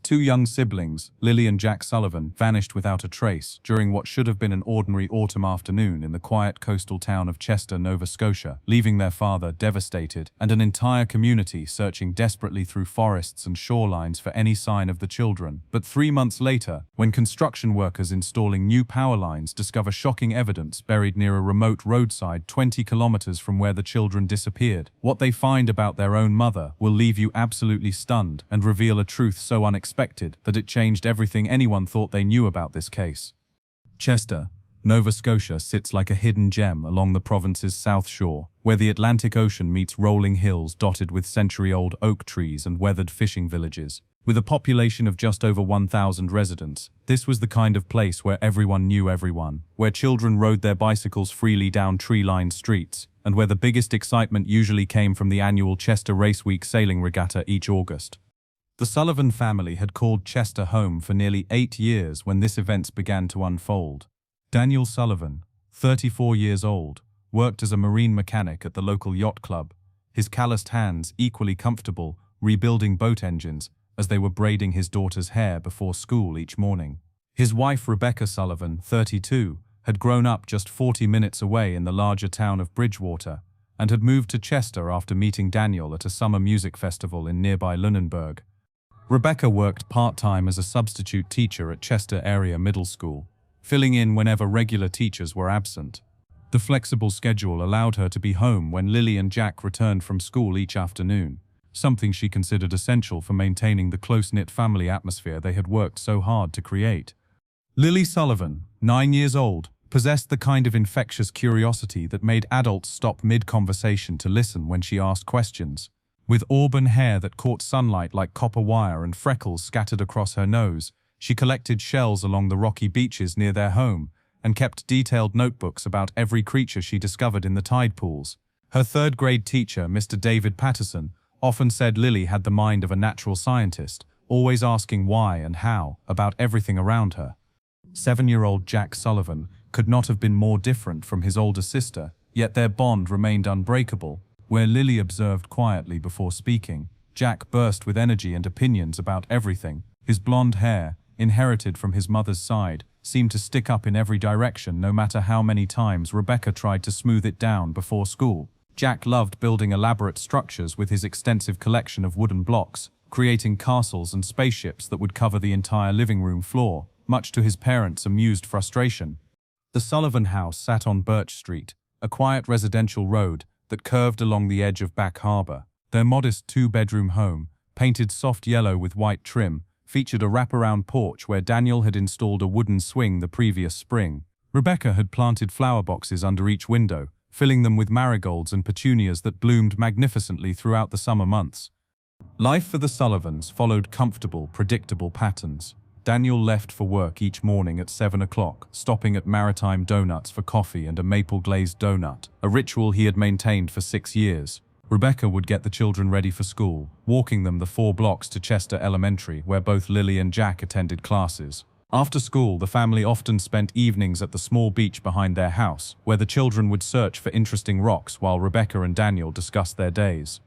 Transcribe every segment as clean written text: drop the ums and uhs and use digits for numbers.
Two young siblings, Lilly and Jack Sullivan, vanished without a trace during what should have been an ordinary autumn afternoon in the quiet coastal town of Chester, Nova Scotia, leaving their father devastated and an entire community searching desperately through forests and shorelines for any sign of the children. But 3 months later, when construction workers installing new power lines discover shocking evidence buried near a remote roadside 20 kilometers from where the children disappeared, what they find about their own mother will leave you absolutely stunned and reveal a truth so unexpected that it changed everything anyone thought they knew about this case. Chester, Nova Scotia sits like a hidden gem along the province's south shore, where the Atlantic Ocean meets rolling hills dotted with century-old oak trees and weathered fishing villages. With a population of just over 1,000 residents, this was the kind of place where everyone knew everyone, where children rode their bicycles freely down tree-lined streets, and where the biggest excitement usually came from the annual Chester Race Week sailing regatta each August. The Sullivan family had called Chester home for nearly 8 years when this event began to unfold. Daniel Sullivan, 34 years old, worked as a marine mechanic at the local yacht club, his calloused hands equally comfortable rebuilding boat engines as they were braiding his daughter's hair before school each morning. His wife Rebecca Sullivan, 32, had grown up just 40 minutes away in the larger town of Bridgewater and had moved to Chester after meeting Daniel at a summer music festival in nearby Lunenburg. Rebecca worked part-time as a substitute teacher at Chester Area Middle School, filling in whenever regular teachers were absent. The flexible schedule allowed her to be home when Lilly and Jack returned from school each afternoon, something she considered essential for maintaining the close-knit family atmosphere they had worked so hard to create. Lilly Sullivan, 9 years old, possessed the kind of infectious curiosity that made adults stop mid-conversation to listen when she asked questions. With auburn hair that caught sunlight like copper wire and freckles scattered across her nose, she collected shells along the rocky beaches near their home and kept detailed notebooks about every creature she discovered in the tide pools. Her third-grade teacher, Mr. David Patterson, often said Lilly had the mind of a natural scientist, always asking why and how about everything around her. 7-year-old Jack Sullivan could not have been more different from his older sister, yet their bond remained unbreakable. Where Lilly observed quietly before speaking, Jack burst with energy and opinions about everything. His blonde hair, inherited from his mother's side, seemed to stick up in every direction no matter how many times Rebecca tried to smooth it down before school. Jack loved building elaborate structures with his extensive collection of wooden blocks, creating castles and spaceships that would cover the entire living room floor, much to his parents' amused frustration. The Sullivan house sat on Birch Street, a quiet residential road that curved along the edge of Back Harbor. Their modest 2-bedroom home, painted soft yellow with white trim, featured a wraparound porch where Daniel had installed a wooden swing the previous spring. Rebecca had planted flower boxes under each window, filling them with marigolds and petunias that bloomed magnificently throughout the summer months. Life for the Sullivans followed comfortable, predictable patterns. Daniel left for work each morning at 7 o'clock, stopping at Maritime Donuts for coffee and a maple-glazed donut, a ritual he had maintained for 6 years. Rebecca would get the children ready for school, walking them the 4 blocks to Chester Elementary, where both Lilly and Jack attended classes. After school, the family often spent evenings at the small beach behind their house, where the children would search for interesting rocks while Rebecca and Daniel discussed their days.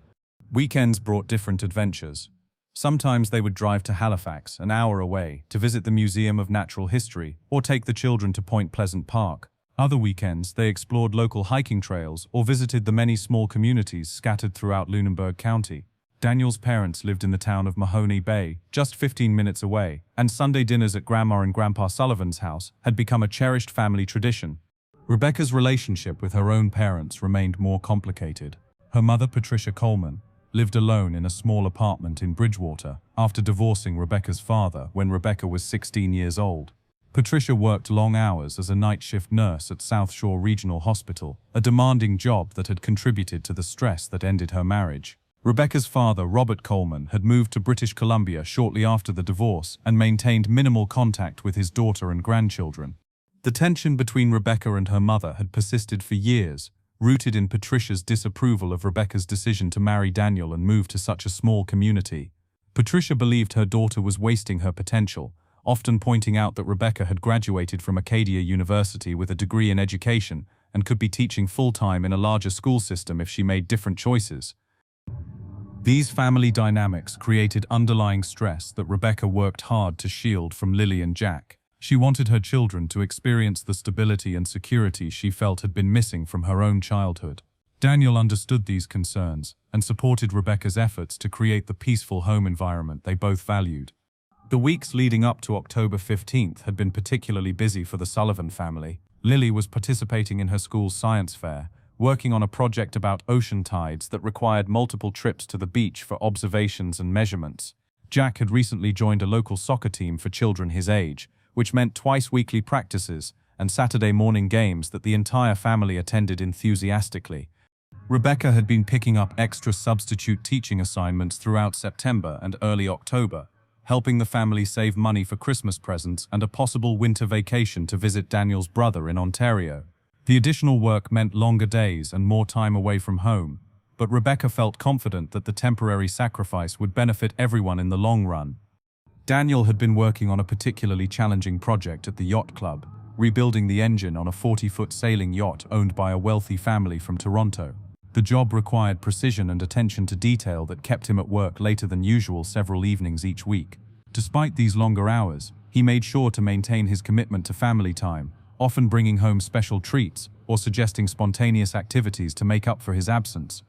Weekends brought different adventures. Sometimes they would drive to Halifax, an hour away, to visit the Museum of Natural History, or take the children to Point Pleasant Park. Other weekends, they explored local hiking trails or visited the many small communities scattered throughout Lunenburg County. Daniel's parents lived in the town of Mahoney Bay, just 15 minutes away, and Sunday dinners at Grandma and Grandpa Sullivan's house had become a cherished family tradition. Rebecca's relationship with her own parents remained more complicated. Her mother, Patricia Coleman, lived alone in a small apartment in Bridgewater after divorcing Rebecca's father when Rebecca was 16 years old. Patricia worked long hours as a night shift nurse at South Shore Regional Hospital, a demanding job that had contributed to the stress that ended her marriage. Rebecca's father, Robert Coleman, had moved to British Columbia shortly after the divorce and maintained minimal contact with his daughter and grandchildren. The tension between Rebecca and her mother had persisted for years, rooted in Patricia's disapproval of Rebecca's decision to marry Daniel and move to such a small community. Patricia believed her daughter was wasting her potential, often pointing out that Rebecca had graduated from Acadia University with a degree in education and could be teaching full-time in a larger school system if she made different choices. These family dynamics created underlying stress that Rebecca worked hard to shield from Lilly and Jack. She wanted her children to experience the stability and security she felt had been missing from her own childhood. Daniel understood these concerns and supported Rebecca's efforts to create the peaceful home environment they both valued. The weeks leading up to October 15th had been particularly busy for the Sullivan family. Lilly was participating in her school's science fair, working on a project about ocean tides that required multiple trips to the beach for observations and measurements. Jack had recently joined a local soccer team for children his age, which meant twice-weekly practices and Saturday morning games that the entire family attended enthusiastically. Rebecca had been picking up extra substitute teaching assignments throughout September and early October, helping the family save money for Christmas presents and a possible winter vacation to visit Daniel's brother in Ontario. The additional work meant longer days and more time away from home, but Rebecca felt confident that the temporary sacrifice would benefit everyone in the long run. Daniel had been working on a particularly challenging project at the yacht club, rebuilding the engine on a 40-foot sailing yacht owned by a wealthy family from Toronto. The job required precision and attention to detail that kept him at work later than usual several evenings each week. Despite these longer hours, he made sure to maintain his commitment to family time, often bringing home special treats or suggesting spontaneous activities to make up for his absence.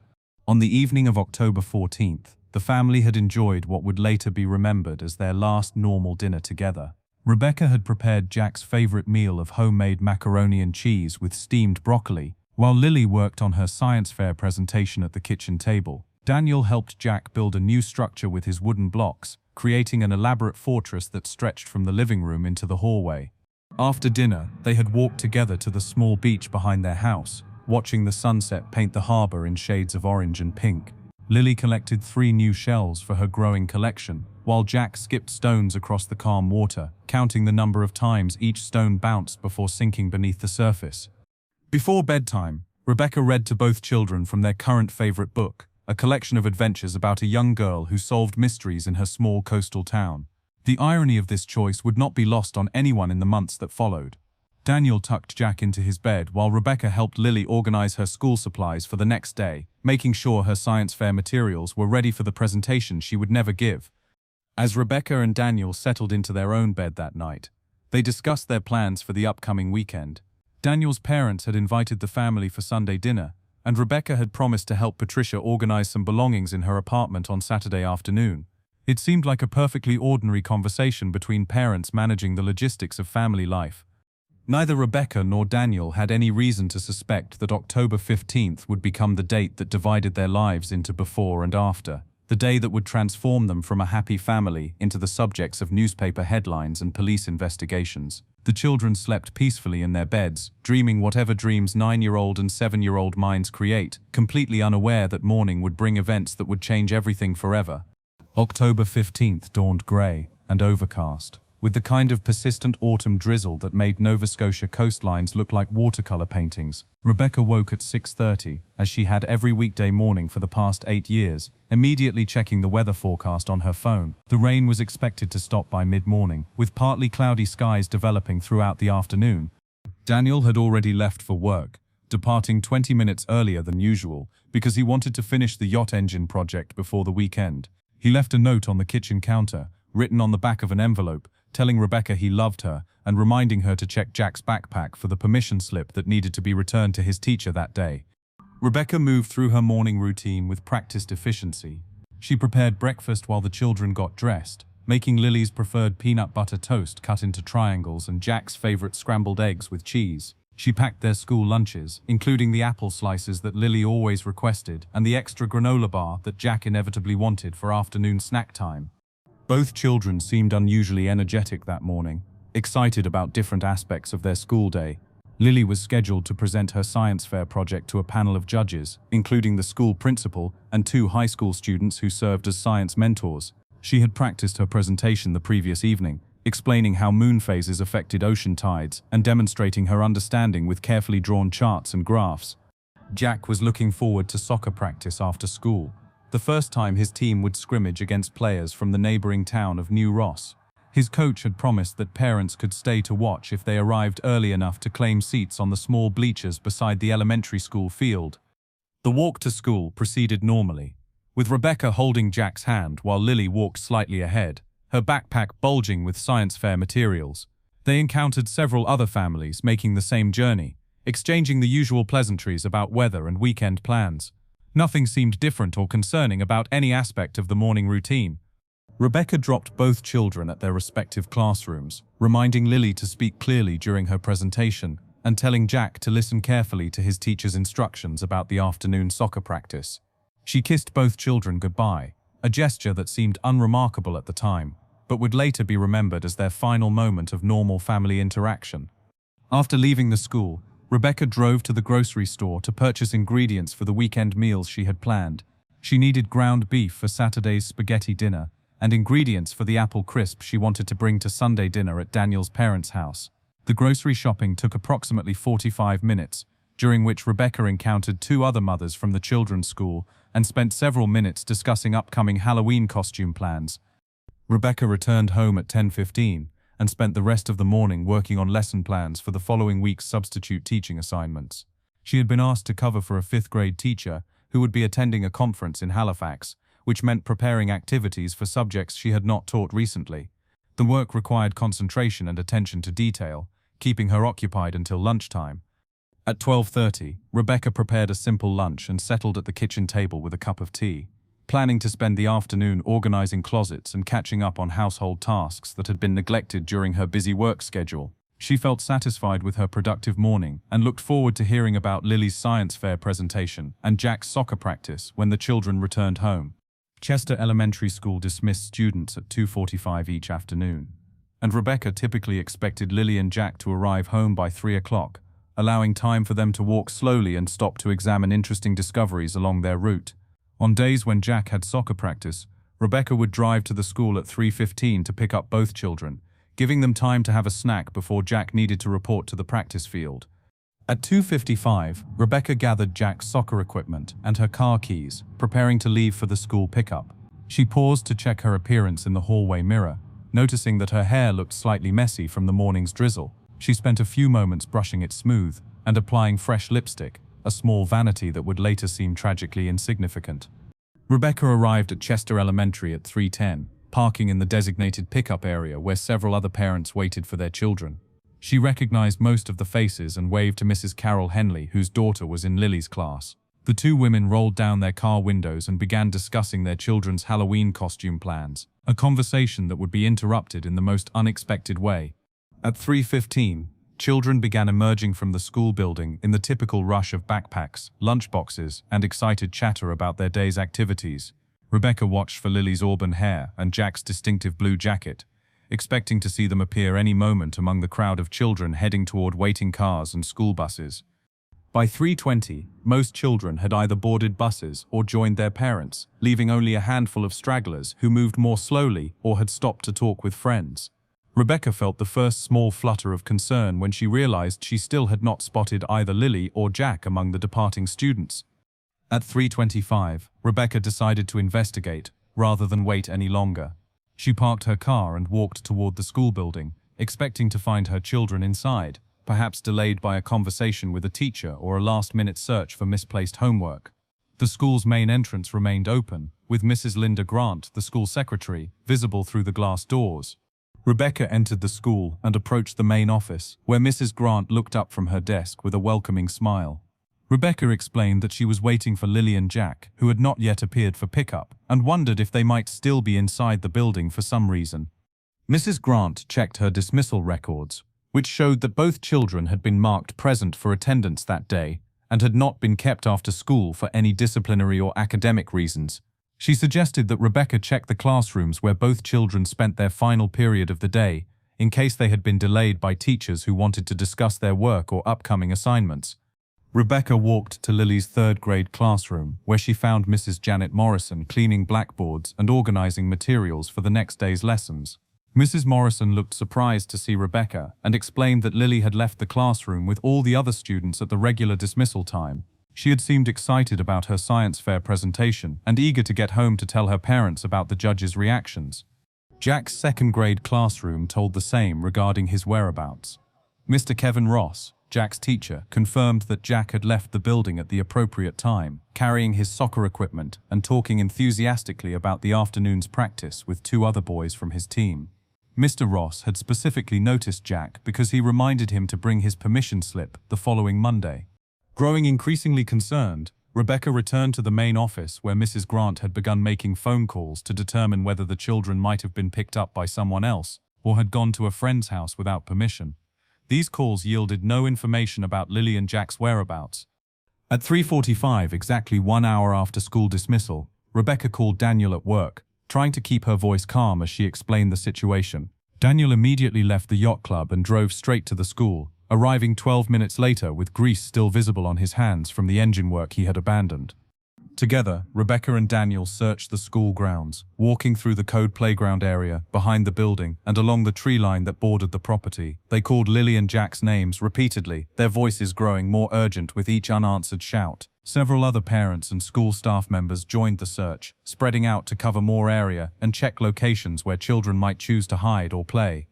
On the evening of October 14th, the family had enjoyed what would later be remembered as their last normal dinner together. Rebecca had prepared Jack's favorite meal of homemade macaroni and cheese with steamed broccoli, while Lilly worked on her science fair presentation at the kitchen table. Daniel helped Jack build a new structure with his wooden blocks, creating an elaborate fortress that stretched from the living room into the hallway. After dinner, they had walked together to the small beach behind their house, watching the sunset paint the harbor in shades of orange and pink. Lilly collected 3 new shells for her growing collection, while Jack skipped stones across the calm water, counting the number of times each stone bounced before sinking beneath the surface. Before bedtime, Rebecca read to both children from their current favorite book, a collection of adventures about a young girl who solved mysteries in her small coastal town. The irony of this choice would not be lost on anyone in the months that followed. Daniel tucked Jack into his bed while Rebecca helped Lilly organize her school supplies for the next day, making sure her science fair materials were ready for the presentation she would never give. As Rebecca and Daniel settled into their own bed that night, they discussed their plans for the upcoming weekend. Daniel's parents had invited the family for Sunday dinner, and Rebecca had promised to help Patricia organize some belongings in her apartment on Saturday afternoon. It seemed like a perfectly ordinary conversation between parents managing the logistics of family life. Neither Rebecca nor Daniel had any reason to suspect that October 15th would become the date that divided their lives into before and after, the day that would transform them from a happy family into the subjects of newspaper headlines and police investigations. The children slept peacefully in their beds, dreaming whatever dreams 9-year-old and 7-year-old minds create, completely unaware that morning would bring events that would change everything forever. October 15th dawned grey and overcast, with the kind of persistent autumn drizzle that made Nova Scotia coastlines look like watercolor paintings. Rebecca woke at 6:30, as she had every weekday morning for the past 8 years, immediately checking the weather forecast on her phone. The rain was expected to stop by mid-morning, with partly cloudy skies developing throughout the afternoon. Daniel had already left for work, departing 20 minutes earlier than usual because he wanted to finish the yacht engine project before the weekend. He left a note on the kitchen counter, written on the back of an envelope, telling Rebecca he loved her and reminding her to check Jack's backpack for the permission slip that needed to be returned to his teacher that day. Rebecca moved through her morning routine with practiced efficiency. She prepared breakfast while the children got dressed, making Lily's preferred peanut butter toast cut into triangles and Jack's favorite scrambled eggs with cheese. She packed their school lunches, including the apple slices that Lilly always requested and the extra granola bar that Jack inevitably wanted for afternoon snack time. Both children seemed unusually energetic that morning, excited about different aspects of their school day. Lilly was scheduled to present her science fair project to a panel of judges, including the school principal and 2 high school students who served as science mentors. She had practiced her presentation the previous evening, explaining how moon phases affected ocean tides and demonstrating her understanding with carefully drawn charts and graphs. Jack was looking forward to soccer practice after school, the first time his team would scrimmage against players from the neighboring town of New Ross. His coach had promised that parents could stay to watch if they arrived early enough to claim seats on the small bleachers beside the elementary school field. The walk to school proceeded normally, with Rebecca holding Jack's hand while Lily walked slightly ahead, her backpack bulging with science fair materials. They encountered several other families making the same journey, exchanging the usual pleasantries about weather and weekend plans. Nothing seemed different or concerning about any aspect of the morning routine. Rebecca dropped both children at their respective classrooms, reminding Lily to speak clearly during her presentation and telling Jack to listen carefully to his teacher's instructions about the afternoon soccer practice. She kissed both children goodbye, a gesture that seemed unremarkable at the time, but would later be remembered as their final moment of normal family interaction. After leaving the school, Rebecca drove to the grocery store to purchase ingredients for the weekend meals she had planned. She needed ground beef for Saturday's spaghetti dinner and ingredients for the apple crisp she wanted to bring to Sunday dinner at Daniel's parents' house. The grocery shopping took approximately 45 minutes, during which Rebecca encountered two other mothers from the children's school and spent several minutes discussing upcoming Halloween costume plans. Rebecca returned home at 10:15 and spent the rest of the morning working on lesson plans for the following week's substitute teaching assignments. She had been asked to cover for a fifth-grade teacher who would be attending a conference in Halifax, which meant preparing activities for subjects she had not taught recently. The work required concentration and attention to detail, keeping her occupied until lunchtime. At 12:30, Rebecca prepared a simple lunch and settled at the kitchen table with a cup of tea, planning to spend the afternoon organizing closets and catching up on household tasks that had been neglected during her busy work schedule. She felt satisfied with her productive morning and looked forward to hearing about Lily's science fair presentation and Jack's soccer practice when the children returned home. Chester Elementary School dismissed students at 2:45 each afternoon, and Rebecca typically expected Lily and Jack to arrive home by 3 o'clock, allowing time for them to walk slowly and stop to examine interesting discoveries along their route. On days when Jack had soccer practice, Rebecca would drive to the school at 3:15 to pick up both children, giving them time to have a snack before Jack needed to report to the practice field. At 2:55, Rebecca gathered Jack's soccer equipment and her car keys, preparing to leave for the school pickup. She paused to check her appearance in the hallway mirror, noticing that her hair looked slightly messy from the morning's drizzle. She spent a few moments brushing it smooth and applying fresh lipstick, a small vanity that would later seem tragically insignificant. Rebecca arrived at Chester Elementary at 3:10, parking in the designated pickup area where several other parents waited for their children. She recognized most of the faces and waved to Mrs. Carol Henley, whose daughter was in Lily's class. The two women rolled down their car windows and began discussing their children's Halloween costume plans, a conversation that would be interrupted in the most unexpected way. At 3:15, children began emerging from the school building in the typical rush of backpacks, lunchboxes, and excited chatter about their day's activities. Rebecca watched for Lily's auburn hair and Jack's distinctive blue jacket, expecting to see them appear any moment among the crowd of children heading toward waiting cars and school buses. By 3:20, most children had either boarded buses or joined their parents, leaving only a handful of stragglers who moved more slowly or had stopped to talk with friends. Rebecca felt the first small flutter of concern when she realized she still had not spotted either Lily or Jack among the departing students. At 3:25, Rebecca decided to investigate, rather than wait any longer. She parked her car and walked toward the school building, expecting to find her children inside, perhaps delayed by a conversation with a teacher or a last-minute search for misplaced homework. The school's main entrance remained open, with Mrs. Linda Grant, the school secretary, visible through the glass doors. Rebecca entered the school and approached the main office, where Mrs. Grant looked up from her desk with a welcoming smile. Rebecca explained that she was waiting for Lily and Jack, who had not yet appeared for pickup, and wondered if they might still be inside the building for some reason. Mrs. Grant checked her dismissal records, which showed that both children had been marked present for attendance that day and had not been kept after school for any disciplinary or academic reasons. She suggested that Rebecca check the classrooms where both children spent their final period of the day, in case they had been delayed by teachers who wanted to discuss their work or upcoming assignments. Rebecca walked to Lily's third-grade classroom, where she found Mrs. Janet Morrison cleaning blackboards and organizing materials for the next day's lessons. Mrs. Morrison looked surprised to see Rebecca and explained that Lily had left the classroom with all the other students at the regular dismissal time. She had seemed excited about her science fair presentation and eager to get home to tell her parents about the judge's reactions. Jack's second-grade classroom told the same regarding his whereabouts. Mr. Kevin Ross, Jack's teacher, confirmed that Jack had left the building at the appropriate time, carrying his soccer equipment and talking enthusiastically about the afternoon's practice with two other boys from his team. Mr. Ross had specifically noticed Jack because he reminded him to bring his permission slip the following Monday. Growing increasingly concerned, Rebecca returned to the main office where Mrs. Grant had begun making phone calls to determine whether the children might have been picked up by someone else or had gone to a friend's house without permission. These calls yielded no information about Lilly and Jack's whereabouts. At 3:45, exactly 1 hour after school dismissal, Rebecca called Daniel at work, trying to keep her voice calm as she explained the situation. Daniel immediately left the yacht club and drove straight to the school, arriving 12 minutes later with grease still visible on his hands from the engine work he had abandoned. Together, Rebecca and Daniel searched the school grounds, walking through the code playground area, behind the building, and along the tree line that bordered the property. They called Lilly and Jack's names repeatedly, their voices growing more urgent with each unanswered shout. Several other parents and school staff members joined the search, spreading out to cover more area and check locations where children might choose to hide or play.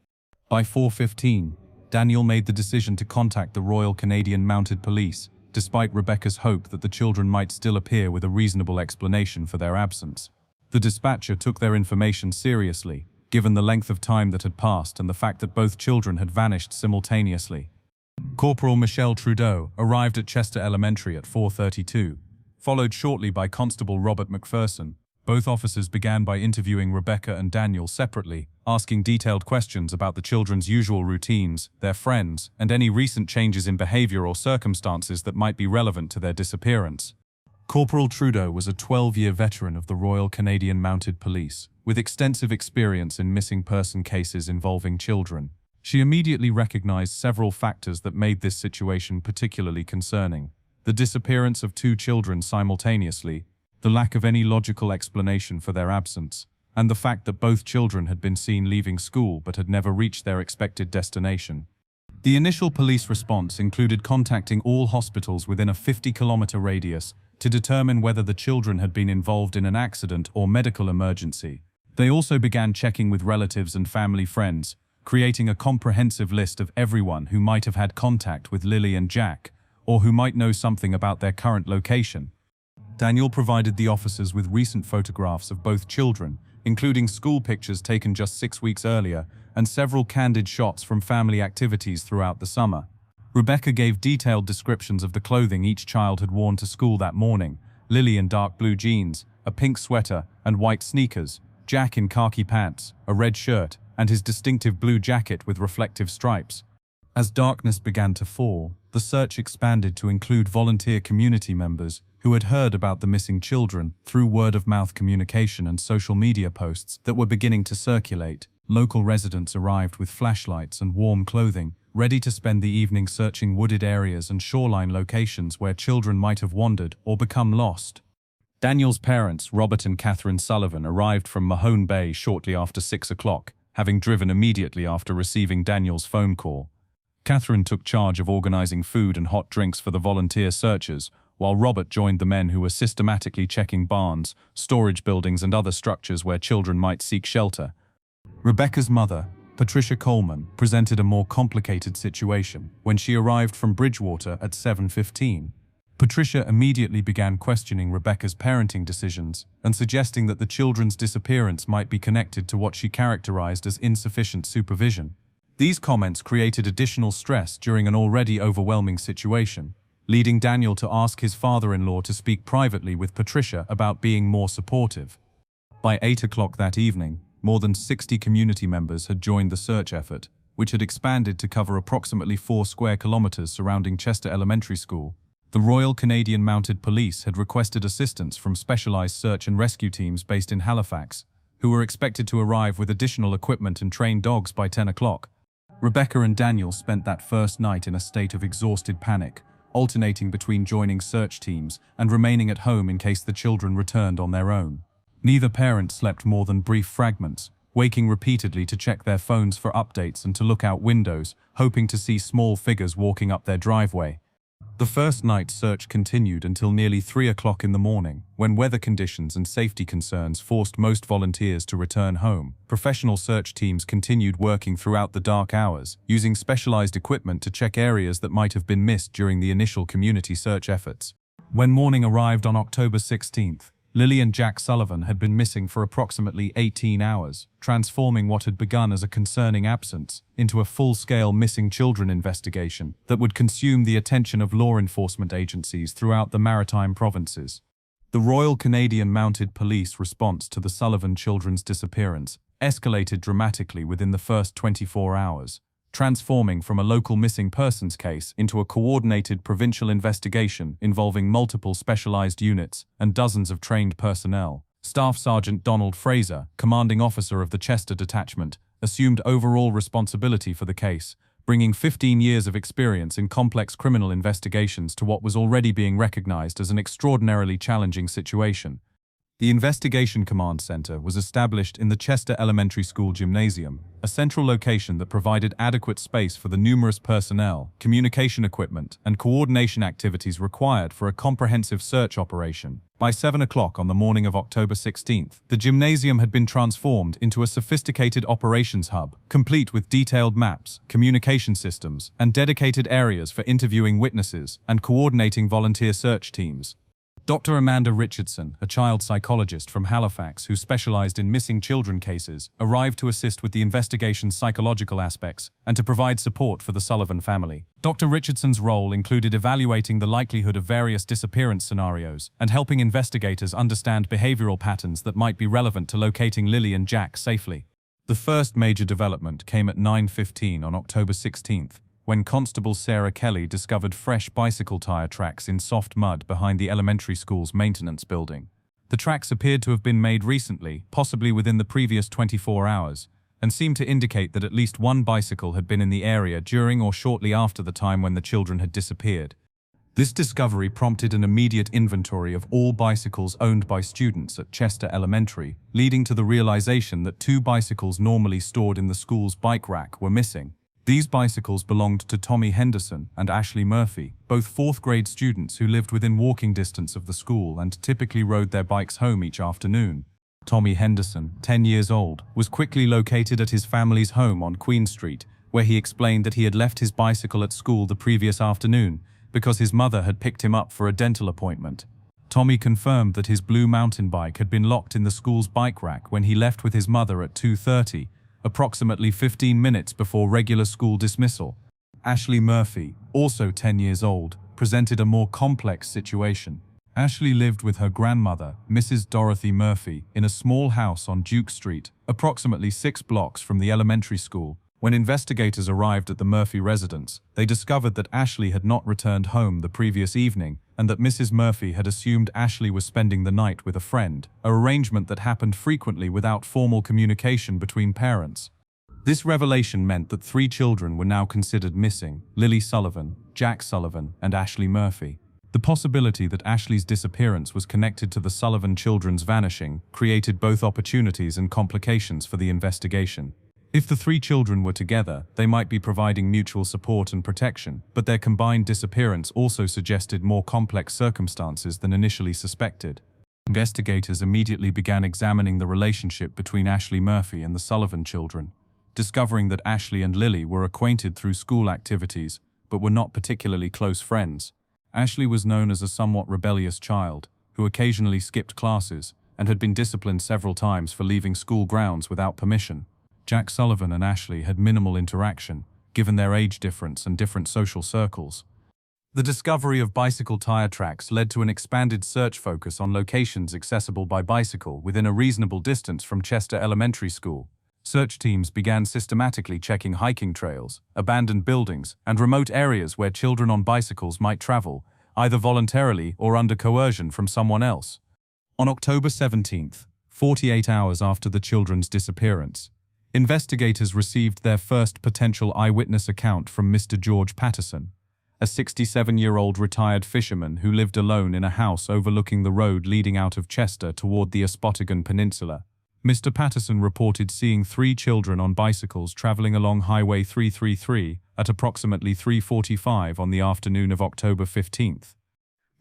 By 4:15, Daniel made the decision to contact the Royal Canadian Mounted Police, despite Rebecca's hope that the children might still appear with a reasonable explanation for their absence. The dispatcher took their information seriously, given the length of time that had passed and the fact that both children had vanished simultaneously. Corporal Michelle Trudeau arrived at Chester Elementary at 4:32, followed shortly by Constable Robert McPherson. Both officers began by interviewing Rebecca and Daniel separately, asking detailed questions about the children's usual routines, their friends, and any recent changes in behavior or circumstances that might be relevant to their disappearance. Corporal Trudeau was a 12-year veteran of the Royal Canadian Mounted Police, with extensive experience in missing person cases involving children. She immediately recognized several factors that made this situation particularly concerning: the disappearance of two children simultaneously, the lack of any logical explanation for their absence, and the fact that both children had been seen leaving school but had never reached their expected destination. The initial police response included contacting all hospitals within a 50-kilometer radius to determine whether the children had been involved in an accident or medical emergency. They also began checking with relatives and family friends, creating a comprehensive list of everyone who might have had contact with Lilly and Jack, or who might know something about their current location. Daniel provided the officers with recent photographs of both children, including school pictures taken just 6 weeks earlier, and several candid shots from family activities throughout the summer. Rebecca gave detailed descriptions of the clothing each child had worn to school that morning: Lilly in dark blue jeans, a pink sweater, and white sneakers; Jack in khaki pants, a red shirt, and his distinctive blue jacket with reflective stripes. As darkness began to fall, the search expanded to include volunteer community members who had heard about the missing children through word-of-mouth communication and social media posts that were beginning to circulate. Local residents arrived with flashlights and warm clothing, ready to spend the evening searching wooded areas and shoreline locations where children might have wandered or become lost. Daniel's parents, Robert and Catherine Sullivan, arrived from Mahone Bay shortly after 6 o'clock, having driven immediately after receiving Daniel's phone call. Catherine took charge of organizing food and hot drinks for the volunteer searchers, while Robert joined the men who were systematically checking barns, storage buildings, and other structures where children might seek shelter. Rebecca's mother, Patricia Coleman, presented a more complicated situation when she arrived from Bridgewater at 7:15. Patricia immediately began questioning Rebecca's parenting decisions and suggesting that the children's disappearance might be connected to what she characterized as insufficient supervision. These comments created additional stress during an already overwhelming situation, leading Daniel to ask his father-in-law to speak privately with Patricia about being more supportive. By 8 o'clock that evening, more than 60 community members had joined the search effort, which had expanded to cover approximately 4 square kilometers surrounding Chester Elementary School. The Royal Canadian Mounted Police had requested assistance from specialized search and rescue teams based in Halifax, who were expected to arrive with additional equipment and trained dogs by 10 o'clock. Rebecca and Daniel spent that first night in a state of exhausted panic, alternating between joining search teams and remaining at home in case the children returned on their own. Neither parent slept more than brief fragments, waking repeatedly to check their phones for updates and to look out windows, hoping to see small figures walking up their driveway. The first night search continued until nearly 3 o'clock in the morning, when weather conditions and safety concerns forced most volunteers to return home. Professional search teams continued working throughout the dark hours, using specialized equipment to check areas that might have been missed during the initial community search efforts. When morning arrived on October 16th, Lilly and Jack Sullivan had been missing for approximately 18 hours, transforming what had begun as a concerning absence into a full-scale missing children investigation that would consume the attention of law enforcement agencies throughout the maritime provinces. The Royal Canadian Mounted Police response to the Sullivan children's disappearance escalated dramatically within the first 24 hours, transforming from a local missing persons case into a coordinated provincial investigation involving multiple specialized units and dozens of trained personnel. Staff Sergeant Donald Fraser, commanding officer of the Chester Detachment, assumed overall responsibility for the case, bringing 15 years of experience in complex criminal investigations to what was already being recognized as an extraordinarily challenging situation. The Investigation Command Center was established in the Chester Elementary School Gymnasium, a central location that provided adequate space for the numerous personnel, communication equipment, and coordination activities required for a comprehensive search operation. By 7 o'clock on the morning of October 16th, the gymnasium had been transformed into a sophisticated operations hub, complete with detailed maps, communication systems, and dedicated areas for interviewing witnesses and coordinating volunteer search teams. Dr. Amanda Richardson, a child psychologist from Halifax who specialized in missing children cases, arrived to assist with the investigation's psychological aspects and to provide support for the Sullivan family. Dr. Richardson's role included evaluating the likelihood of various disappearance scenarios and helping investigators understand behavioral patterns that might be relevant to locating Lilly and Jack safely. The first major development came at 9:15 on October 16th, when Constable Sarah Kelly discovered fresh bicycle tire tracks in soft mud behind the elementary school's maintenance building. The tracks appeared to have been made recently, possibly within the previous 24 hours, and seemed to indicate that at least one bicycle had been in the area during or shortly after the time when the children had disappeared. This discovery prompted an immediate inventory of all bicycles owned by students at Chester Elementary, leading to the realization that 2 bicycles normally stored in the school's bike rack were missing. These bicycles belonged to Tommy Henderson and Ashley Murphy, both 4th grade students who lived within walking distance of the school and typically rode their bikes home each afternoon. Tommy Henderson, 10 years old, was quickly located at his family's home on Queen Street, where he explained that he had left his bicycle at school the previous afternoon because his mother had picked him up for a dental appointment. Tommy confirmed that his blue mountain bike had been locked in the school's bike rack when he left with his mother at 2:30, approximately 15 minutes before regular school dismissal. Ashley Murphy, also 10 years old, presented a more complex situation. Ashley lived with her grandmother, Mrs. Dorothy Murphy, in a small house on Duke Street, approximately 6 blocks from the elementary school. When investigators arrived at the Murphy residence, they discovered that Ashley had not returned home the previous evening and that Mrs. Murphy had assumed Ashley was spending the night with a friend, an arrangement that happened frequently without formal communication between parents. This revelation meant that 3 children were now considered missing: Lily Sullivan, Jack Sullivan, and Ashley Murphy. The possibility that Ashley's disappearance was connected to the Sullivan children's vanishing created both opportunities and complications for the investigation. If the 3 children were together, they might be providing mutual support and protection, but their combined disappearance also suggested more complex circumstances than initially suspected. Investigators immediately began examining the relationship between Ashley Murphy and the Sullivan children, discovering that Ashley and Lily were acquainted through school activities, but were not particularly close friends. Ashley was known as a somewhat rebellious child, who occasionally skipped classes and had been disciplined several times for leaving school grounds without permission. Jack Sullivan and Ashley had minimal interaction, given their age difference and different social circles. The discovery of bicycle tire tracks led to an expanded search focus on locations accessible by bicycle within a reasonable distance from Chester Elementary School. Search teams began systematically checking hiking trails, abandoned buildings, and remote areas where children on bicycles might travel, either voluntarily or under coercion from someone else. On October 17th, 48 hours after the children's disappearance, investigators received their first potential eyewitness account from Mr. George Patterson, a 67-year-old retired fisherman who lived alone in a house overlooking the road leading out of Chester toward the Ospotegon Peninsula. Mr. Patterson reported seeing 3 children on bicycles traveling along Highway 333 at approximately 3:45 on the afternoon of October 15th.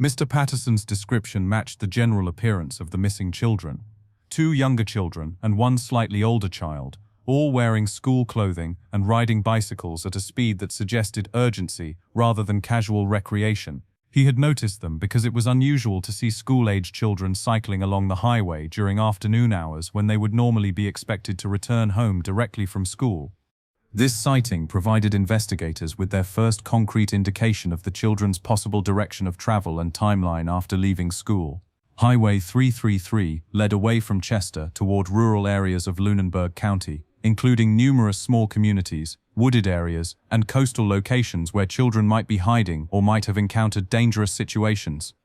Mr. Patterson's description matched the general appearance of the missing children. Two younger children and one slightly older child, all wearing school clothing and riding bicycles at a speed that suggested urgency rather than casual recreation. He had noticed them because it was unusual to see school-aged children cycling along the highway during afternoon hours when they would normally be expected to return home directly from school. This sighting provided investigators with their first concrete indication of the children's possible direction of travel and timeline after leaving school. Highway 333 led away from Chester toward rural areas of Lunenburg County, including numerous small communities, wooded areas, and coastal locations where children might be hiding or might have encountered dangerous situations.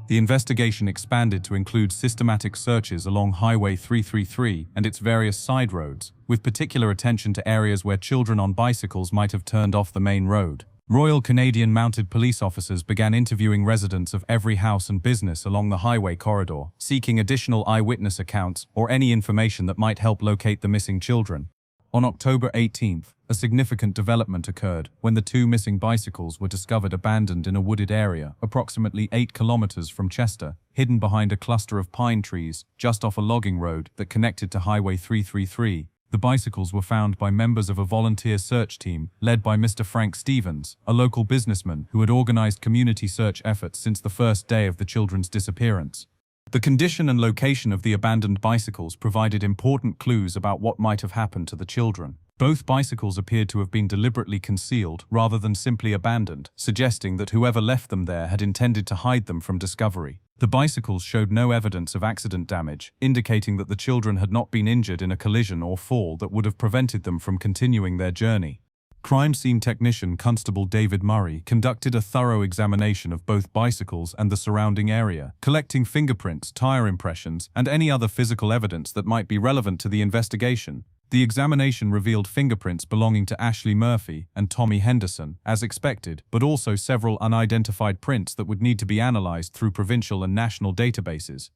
The investigation expanded to include systematic searches along Highway 333 and its various side roads, with particular attention to areas where children on bicycles might have turned off the main road. Royal Canadian Mounted Police officers began interviewing residents of every house and business along the highway corridor, seeking additional eyewitness accounts or any information that might help locate the missing children. On October 18th, a significant development occurred when the two missing bicycles were discovered abandoned in a wooded area approximately 8 kilometers from Chester, hidden behind a cluster of pine trees just off a logging road that connected to Highway 333. The bicycles were found by members of a volunteer search team led by Mr. Frank Stevens, a local businessman who had organized community search efforts since the first day of the children's disappearance. The condition and location of the abandoned bicycles provided important clues about what might have happened to the children. Both bicycles appeared to have been deliberately concealed rather than simply abandoned, suggesting that whoever left them there had intended to hide them from discovery. The bicycles showed no evidence of accident damage, indicating that the children had not been injured in a collision or fall that would have prevented them from continuing their journey. Crime scene technician Constable David Murray conducted a thorough examination of both bicycles and the surrounding area, collecting fingerprints, tire impressions, and any other physical evidence that might be relevant to the investigation. The examination revealed fingerprints belonging to Ashley Murphy and Tommy Henderson, as expected, but also several unidentified prints that would need to be analyzed through provincial and national databases.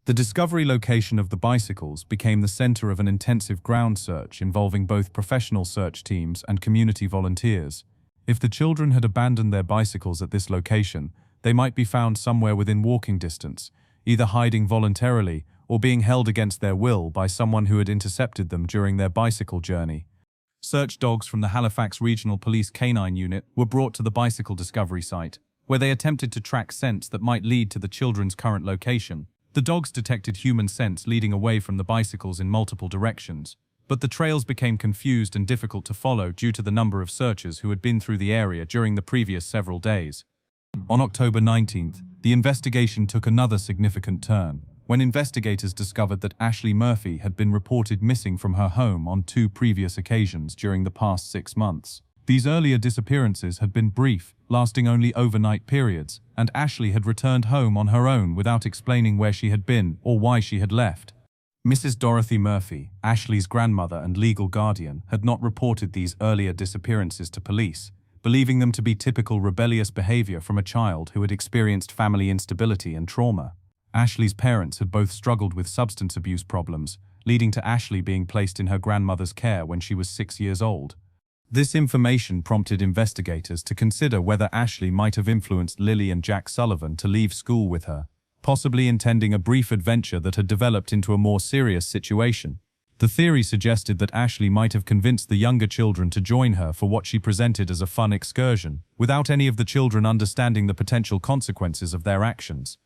The discovery location of the bicycles became the center of an intensive ground search involving both professional search teams and community volunteers. If the children had abandoned their bicycles at this location, they might be found somewhere within walking distance, either hiding voluntarily or being held against their will by someone who had intercepted them during their bicycle journey. Search dogs from the Halifax Regional Police Canine Unit were brought to the bicycle discovery site, where they attempted to track scents that might lead to the children's current location. The dogs detected human scents leading away from the bicycles in multiple directions, but the trails became confused and difficult to follow due to the number of searchers who had been through the area during the previous several days. On October 19th, the investigation took another significant turn, when investigators discovered that Ashley Murphy had been reported missing from her home on 2 previous occasions during the past 6 months. These earlier disappearances had been brief, lasting only overnight periods, and Ashley had returned home on her own without explaining where she had been or why she had left. Mrs. Dorothy Murphy, Ashley's grandmother and legal guardian, had not reported these earlier disappearances to police, believing them to be typical rebellious behavior from a child who had experienced family instability and trauma. Ashley's parents had both struggled with substance abuse problems, leading to Ashley being placed in her grandmother's care when she was 6 years old. This information prompted investigators to consider whether Ashley might have influenced Lilly and Jack Sullivan to leave school with her, possibly intending a brief adventure that had developed into a more serious situation. The theory suggested that Ashley might have convinced the younger children to join her for what she presented as a fun excursion, without any of the children understanding the potential consequences of their actions.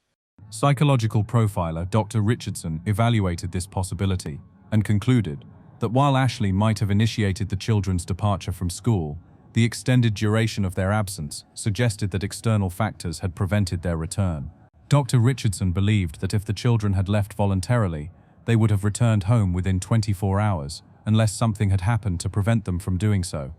Psychological profiler Dr. Richardson evaluated this possibility and concluded that while Ashley might have initiated the children's departure from school, the extended duration of their absence suggested that external factors had prevented their return. Dr. Richardson believed that if the children had left voluntarily, they would have returned home within 24 hours, unless something had happened to prevent them from doing so.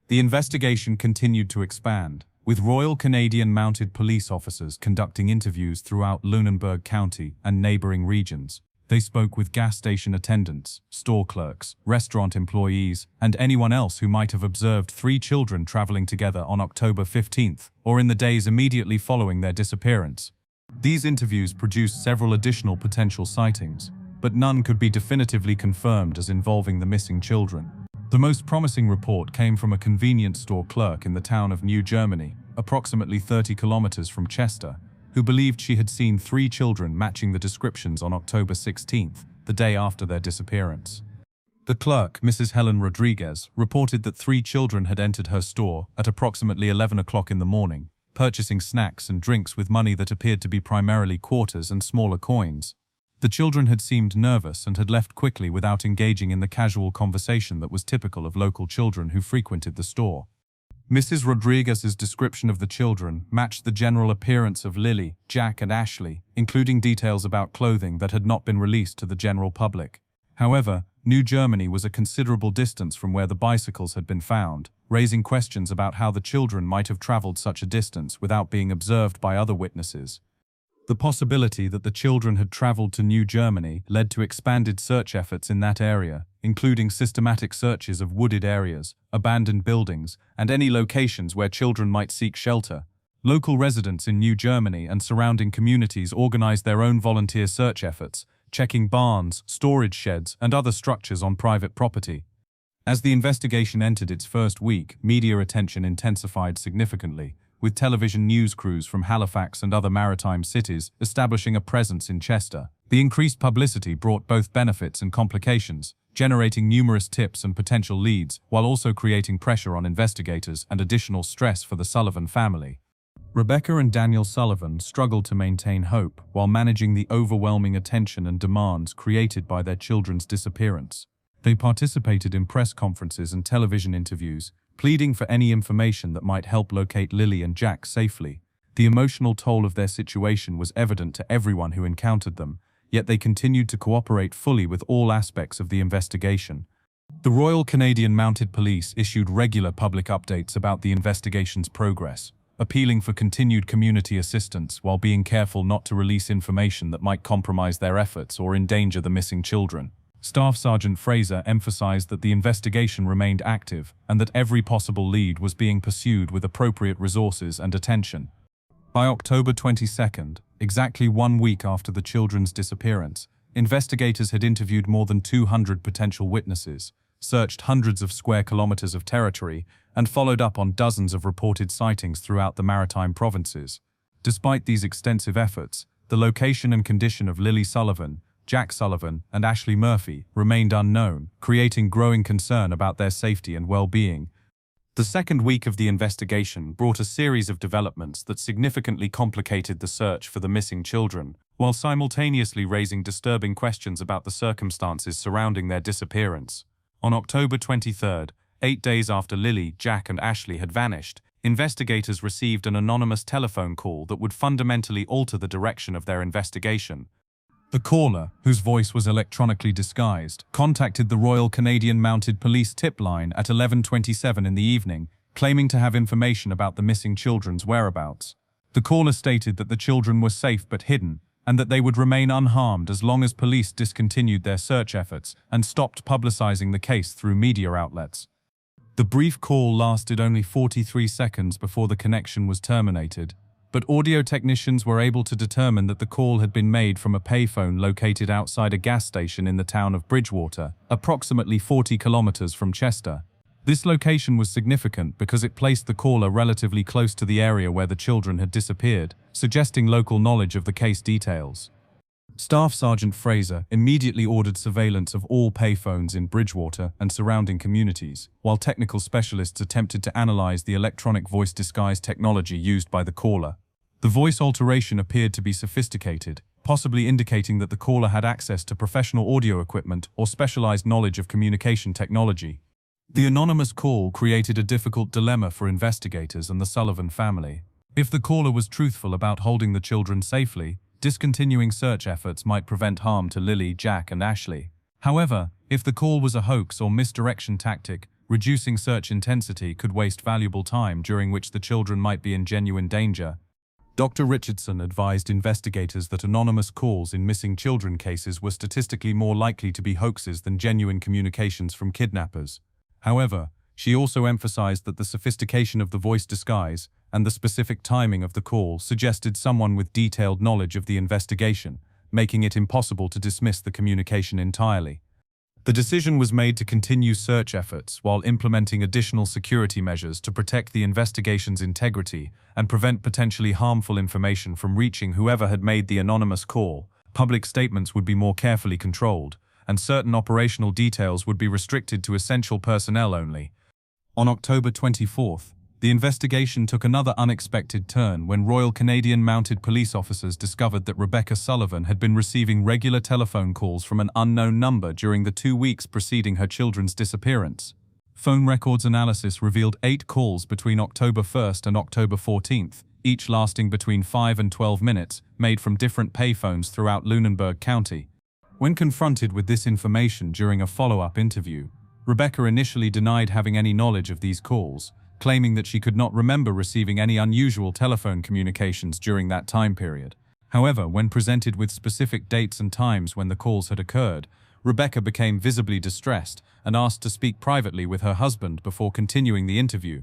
The investigation continued to expand, with Royal Canadian Mounted Police officers conducting interviews throughout Lunenburg County and neighboring regions. They spoke with gas station attendants, store clerks, restaurant employees, and anyone else who might have observed 3 children traveling together on October 15th, or in the days immediately following their disappearance. These interviews produced several additional potential sightings, but none could be definitively confirmed as involving the missing children. The The most promising report came from a convenience store clerk in the town of New Germany, approximately 30 kilometers from Chester, who believed she had seen 3 children matching the descriptions on October 16th, the day after their disappearance. The clerk, Mrs. Helen Rodriguez, reported that 3 children had entered her store at approximately 11 o'clock in the morning, purchasing snacks and drinks with money that appeared to be primarily quarters and smaller coins. The children had seemed nervous and had left quickly without engaging in the casual conversation that was typical of local children who frequented the store. Mrs. Rodriguez's description of the children matched the general appearance of Lily, Jack, and Ashley, including details about clothing that had not been released to the general public. However, New Germany was a considerable distance from where the bicycles had been found, raising questions about how the children might have traveled such a distance without being observed by other witnesses. The possibility that the children had traveled to New Germany led to expanded search efforts in that area, including systematic searches of wooded areas, abandoned buildings, and any locations where children might seek shelter. Local residents in New Germany and surrounding communities organized their own volunteer search efforts, checking barns, storage sheds, and other structures on private property. As the investigation entered its first week, media attention intensified significantly, with television news crews from Halifax and other maritime cities establishing a presence in Chester. The increased publicity brought both benefits and complications, generating numerous tips and potential leads, while also creating pressure on investigators and additional stress for the Sullivan family. Rebecca and Daniel Sullivan struggled to maintain hope while managing the overwhelming attention and demands created by their children's disappearance. They participated in press conferences and television interviews, pleading for any information that might help locate Lily and Jack safely. The emotional toll of their situation was evident to everyone who encountered them, yet they continued to cooperate fully with all aspects of the investigation. The Royal Canadian Mounted Police issued regular public updates about the investigation's progress, appealing for continued community assistance while being careful not to release information that might compromise their efforts or endanger the missing children. Staff Sergeant Fraser emphasized that the investigation remained active and that every possible lead was being pursued with appropriate resources and attention. By October 22nd, exactly 1 week after the children's disappearance, investigators had interviewed more than 200 potential witnesses, searched hundreds of square kilometers of territory, and followed up on dozens of reported sightings throughout the maritime provinces. Despite these extensive efforts, the location and condition of Lily Sullivan, Jack Sullivan, and Ashley Murphy remained unknown, creating growing concern about their safety and well-being. The second week of the investigation brought a series of developments that significantly complicated the search for the missing children, while simultaneously raising disturbing questions about the circumstances surrounding their disappearance. On October 23rd, 8 days after Lily, Jack, and Ashley had vanished, investigators received an anonymous telephone call that would fundamentally alter the direction of their investigation. The caller, whose voice was electronically disguised, contacted the Royal Canadian Mounted Police tip line at 11:27 in the evening, claiming to have information about the missing children's whereabouts. The caller stated that the children were safe but hidden, and that they would remain unharmed as long as police discontinued their search efforts and stopped publicizing the case through media outlets. The brief call lasted only 43 seconds before the connection was terminated, but audio technicians were able to determine that the call had been made from a payphone located outside a gas station in the town of Bridgewater, approximately 40 kilometers from Chester. This location was significant because it placed the caller relatively close to the area where the children had disappeared, suggesting local knowledge of the case details. Staff Sergeant Fraser immediately ordered surveillance of all payphones in Bridgewater and surrounding communities, while technical specialists attempted to analyze the electronic voice disguise technology used by the caller. The voice alteration appeared to be sophisticated, possibly indicating that the caller had access to professional audio equipment or specialized knowledge of communication technology. The anonymous call created a difficult dilemma for investigators and the Sullivan family. If the caller was truthful about holding the children safely, discontinuing search efforts might prevent harm to Lily, Jack, and Ashley. However, if the call was a hoax or misdirection tactic, reducing search intensity could waste valuable time during which the children might be in genuine danger. Dr. Richardson advised investigators that anonymous calls in missing children cases were statistically more likely to be hoaxes than genuine communications from kidnappers. However, she also emphasized that the sophistication of the voice disguise and the specific timing of the call suggested someone with detailed knowledge of the investigation, making it impossible to dismiss the communication entirely. The decision was made to continue search efforts while implementing additional security measures to protect the investigation's integrity and prevent potentially harmful information from reaching whoever had made the anonymous call. Public statements would be more carefully controlled, and certain operational details would be restricted to essential personnel only. On October 24th, the investigation took another unexpected turn when Royal Canadian Mounted Police officers discovered that Rebecca Sullivan had been receiving regular telephone calls from an unknown number during the 2 weeks preceding her children's disappearance. Phone records analysis revealed 8 calls between October 1st and October 14th, each lasting between 5 and 12 minutes, made from different payphones throughout Lunenburg County. When confronted with this information during a follow-up interview, Rebecca initially denied having any knowledge of these calls, claiming that she could not remember receiving any unusual telephone communications during that time period. However, when presented with specific dates and times when the calls had occurred, Rebecca became visibly distressed and asked to speak privately with her husband before continuing the interview.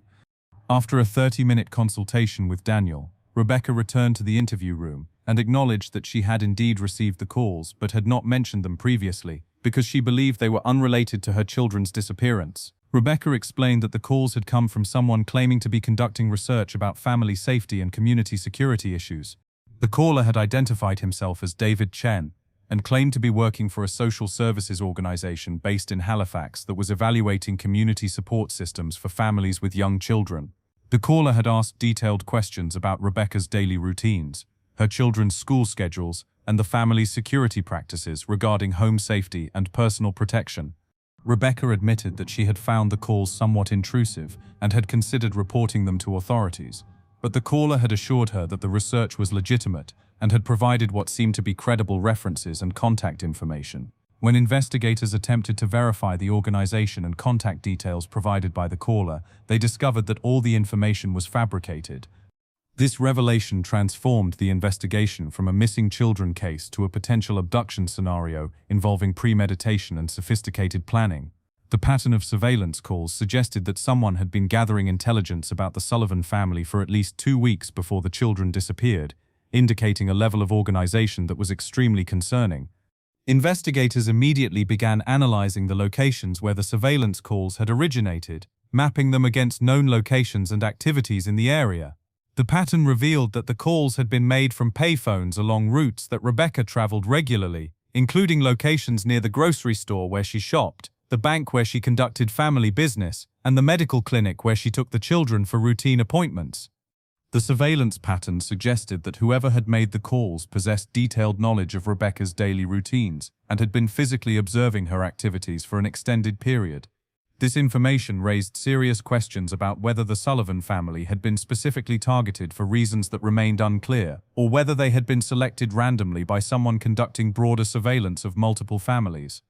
After a 30-minute consultation with Daniel, Rebecca returned to the interview room and acknowledged that she had indeed received the calls but had not mentioned them previously because she believed they were unrelated to her children's disappearance. Rebecca explained that the calls had come from someone claiming to be conducting research about family safety and community security issues. The caller had identified himself as David Chen and claimed to be working for a social services organization based in Halifax that was evaluating community support systems for families with young children. The caller had asked detailed questions about Rebecca's daily routines, her children's school schedules, and the family's security practices regarding home safety and personal protection. Rebecca admitted that she had found the calls somewhat intrusive and had considered reporting them to authorities, but the caller had assured her that the research was legitimate and had provided what seemed to be credible references and contact information. When investigators attempted to verify the organization and contact details provided by the caller, they discovered that all the information was fabricated. This revelation transformed the investigation from a missing children case to a potential abduction scenario involving premeditation and sophisticated planning. The pattern of surveillance calls suggested that someone had been gathering intelligence about the Sullivan family for at least 2 weeks before the children disappeared, indicating a level of organization that was extremely concerning. Investigators immediately began analyzing the locations where the surveillance calls had originated, mapping them against known locations and activities in the area. The pattern revealed that the calls had been made from payphones along routes that Rebecca traveled regularly, including locations near the grocery store where she shopped, the bank where she conducted family business, and the medical clinic where she took the children for routine appointments. The surveillance pattern suggested that whoever had made the calls possessed detailed knowledge of Rebecca's daily routines and had been physically observing her activities for an extended period. This information raised serious questions about whether the Sullivan family had been specifically targeted for reasons that remained unclear, or whether they had been selected randomly by someone conducting broader surveillance of multiple families.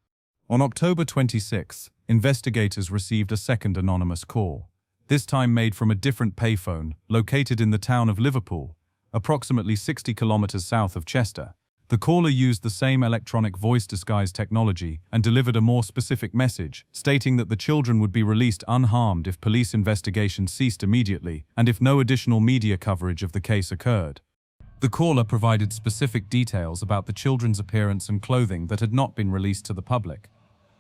On October 26, investigators received a second anonymous call, this time made from a different payphone located in the town of Liverpool, approximately 60 kilometers south of Chester. The caller used the same electronic voice disguise technology and delivered a more specific message, stating that the children would be released unharmed if police investigation ceased immediately and if no additional media coverage of the case occurred. The caller provided specific details about the children's appearance and clothing that had not been released to the public,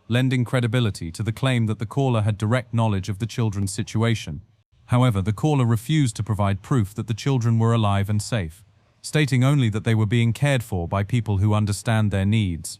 lending credibility to the claim that the caller had direct knowledge of the children's situation. However, the caller refused to provide proof that the children were alive and safe, stating only that they were being cared for by people who understand their needs.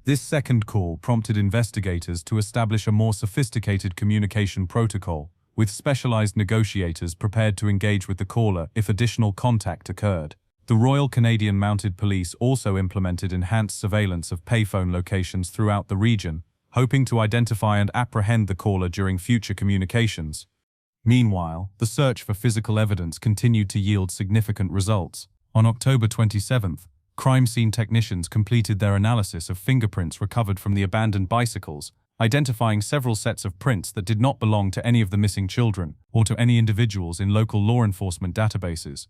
This second call prompted investigators to establish a more sophisticated communication protocol, with specialized negotiators prepared to engage with the caller if additional contact occurred. The Royal Canadian Mounted Police also implemented enhanced surveillance of payphone locations throughout the region, hoping to identify and apprehend the caller during future communications. Meanwhile, the search for physical evidence continued to yield significant results. On October 27th, crime scene technicians completed their analysis of fingerprints recovered from the abandoned bicycles, identifying several sets of prints that did not belong to any of the missing children or to any individuals in local law enforcement databases.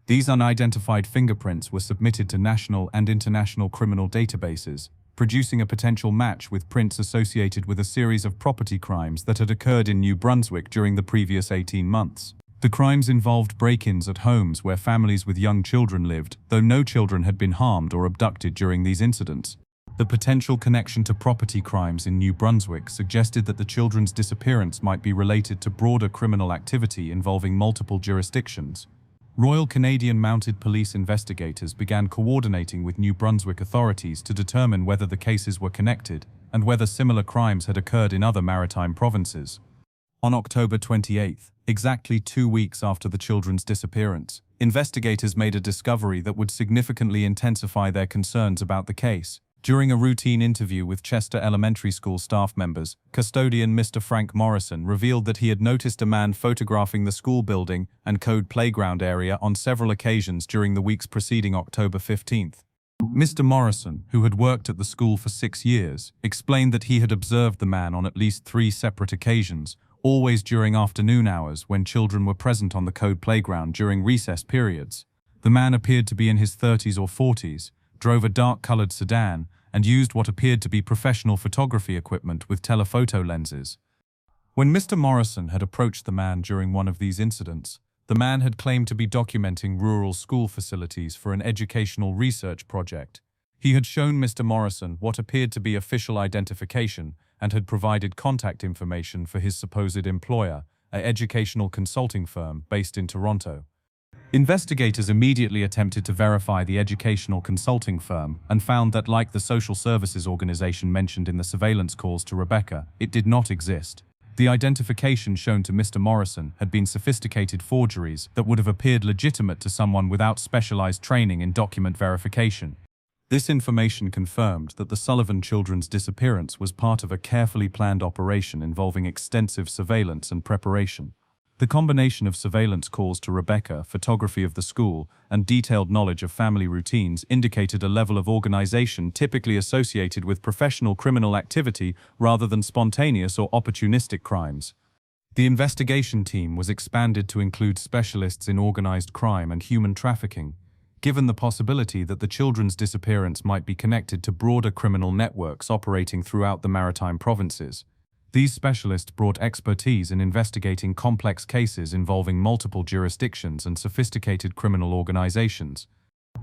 These unidentified fingerprints were submitted to national and international criminal databases, producing a potential match with prints associated with a series of property crimes that had occurred in New Brunswick during the previous 18 months. The crimes involved break-ins at homes where families with young children lived, though no children had been harmed or abducted during these incidents. The potential connection to property crimes in New Brunswick suggested that the children's disappearance might be related to broader criminal activity involving multiple jurisdictions. Royal Canadian Mounted Police investigators began coordinating with New Brunswick authorities to determine whether the cases were connected and whether similar crimes had occurred in other maritime provinces. On October 28, exactly 2 weeks after the children's disappearance, investigators made a discovery that would significantly intensify their concerns about the case. During a routine interview with Chester Elementary School staff members, custodian Mr. Frank Morrison revealed that he had noticed a man photographing the school building and code playground area on several occasions during the weeks preceding October 15. Mr. Morrison, who had worked at the school for 6 years, explained that he had observed the man on at least 3 separate occasions, always during afternoon hours when children were present on the code playground during recess periods. The man appeared to be in his 30s or 40s, drove a dark-colored sedan, and used what appeared to be professional photography equipment with telephoto lenses. When Mr. Morrison had approached the man during one of these incidents, the man had claimed to be documenting rural school facilities for an educational research project. He had shown Mr. Morrison what appeared to be official identification and had provided contact information for his supposed employer, an educational consulting firm based in Toronto. Investigators immediately attempted to verify the educational consulting firm and found that, like the social services organization mentioned in the surveillance calls to Rebecca, it did not exist. The identification shown to Mr. Morrison had been sophisticated forgeries that would have appeared legitimate to someone without specialized training in document verification. This information confirmed that the Sullivan children's disappearance was part of a carefully planned operation involving extensive surveillance and preparation. The combination of surveillance calls to Rebecca, photography of the school, and detailed knowledge of family routines indicated a level of organization typically associated with professional criminal activity rather than spontaneous or opportunistic crimes. The investigation team was expanded to include specialists in organized crime and human trafficking, given the possibility that the children's disappearance might be connected to broader criminal networks operating throughout the maritime provinces. These specialists brought expertise in investigating complex cases involving multiple jurisdictions and sophisticated criminal organizations.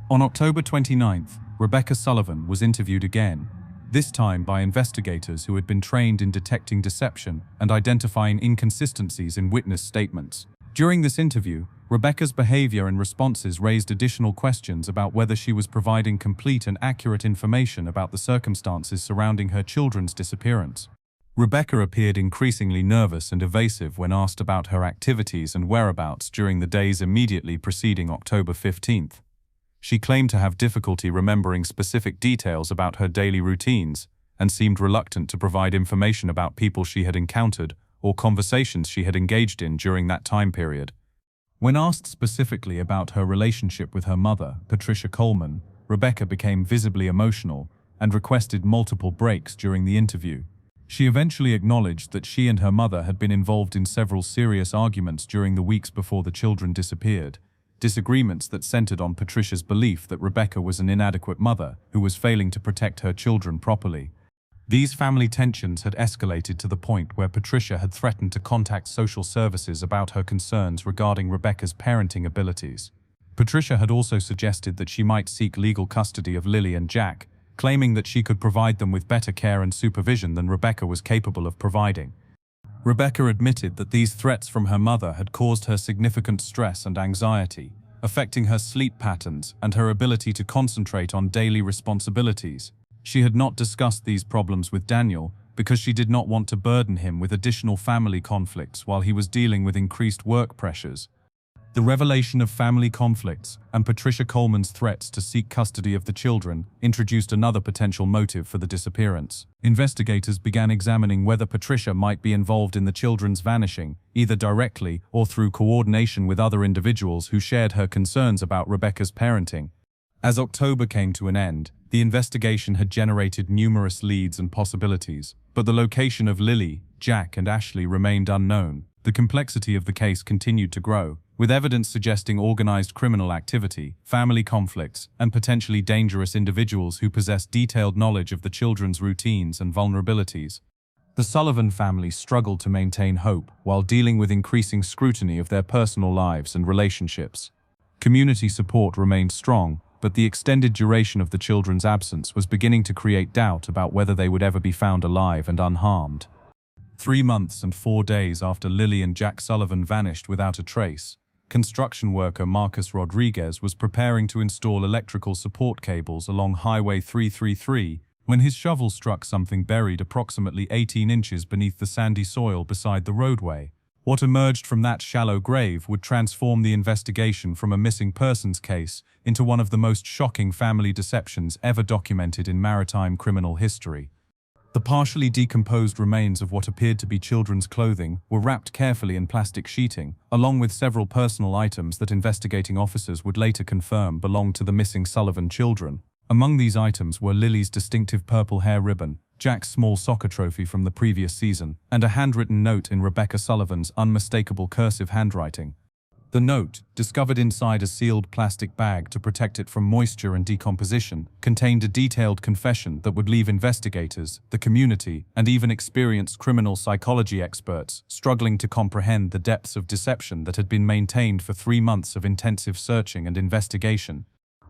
On October 29th, Rebecca Sullivan was interviewed again, this time by investigators who had been trained in detecting deception and identifying inconsistencies in witness statements. During this interview, Rebecca's behavior and responses raised additional questions about whether she was providing complete and accurate information about the circumstances surrounding her children's disappearance. Rebecca appeared increasingly nervous and evasive when asked about her activities and whereabouts during the days immediately preceding October 15th. She claimed to have difficulty remembering specific details about her daily routines and seemed reluctant to provide information about people she had encountered or conversations she had engaged in during that time period. When asked specifically about her relationship with her mother, Patricia Coleman, Rebecca became visibly emotional and requested multiple breaks during the interview. She eventually acknowledged that she and her mother had been involved in several serious arguments during the weeks before the children disappeared, disagreements that centered on Patricia's belief that Rebecca was an inadequate mother who was failing to protect her children properly. These family tensions had escalated to the point where Patricia had threatened to contact social services about her concerns regarding Rebecca's parenting abilities. Patricia had also suggested that she might seek legal custody of Lilly and Jack, claiming that she could provide them with better care and supervision than Rebecca was capable of providing. Rebecca admitted that these threats from her mother had caused her significant stress and anxiety, affecting her sleep patterns and her ability to concentrate on daily responsibilities. She had not discussed these problems with Daniel because she did not want to burden him with additional family conflicts while he was dealing with increased work pressures. The revelation of family conflicts and Patricia Coleman's threats to seek custody of the children introduced another potential motive for the disappearance. Investigators began examining whether Patricia might be involved in the children's vanishing, either directly or through coordination with other individuals who shared her concerns about Rebecca's parenting. As October came to an end, the investigation had generated numerous leads and possibilities, but the location of Lilly, Jack, and Ashley remained unknown. The complexity of the case continued to grow, with evidence suggesting organized criminal activity, family conflicts, and potentially dangerous individuals who possessed detailed knowledge of the children's routines and vulnerabilities. The Sullivan family struggled to maintain hope while dealing with increasing scrutiny of their personal lives and relationships. Community support remained strong, but the extended duration of the children's absence was beginning to create doubt about whether they would ever be found alive and unharmed. 3 months and 4 days after Lilly and Jack Sullivan vanished without a trace, construction worker Marcus Rodriguez was preparing to install electrical support cables along Highway 333 when his shovel struck something buried approximately 18 inches beneath the sandy soil beside the roadway. What emerged from that shallow grave would transform the investigation from a missing persons case into one of the most shocking family deceptions ever documented in maritime criminal history. The partially decomposed remains of what appeared to be children's clothing were wrapped carefully in plastic sheeting, along with several personal items that investigating officers would later confirm belonged to the missing Sullivan children. Among these items were Lily's distinctive purple hair ribbon, Jack's small soccer trophy from the previous season, and a handwritten note in Rebecca Sullivan's unmistakable cursive handwriting. The note, discovered inside a sealed plastic bag to protect it from moisture and decomposition, contained a detailed confession that would leave investigators, the community, and even experienced criminal psychology experts struggling to comprehend the depths of deception that had been maintained for 3 months of intensive searching and investigation.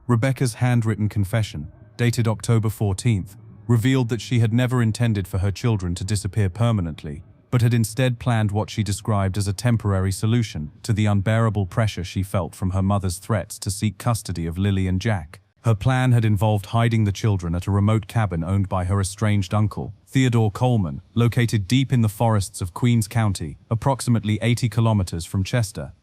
Rebecca's handwritten confession, dated October 14th, revealed that she had never intended for her children to disappear permanently, but had instead planned what she described as a temporary solution to the unbearable pressure she felt from her mother's threats to seek custody of Lilly and Jack. Her plan had involved hiding the children at a remote cabin owned by her estranged uncle, Theodore Coleman, located deep in the forests of Queens County, approximately 80 kilometers from Chester.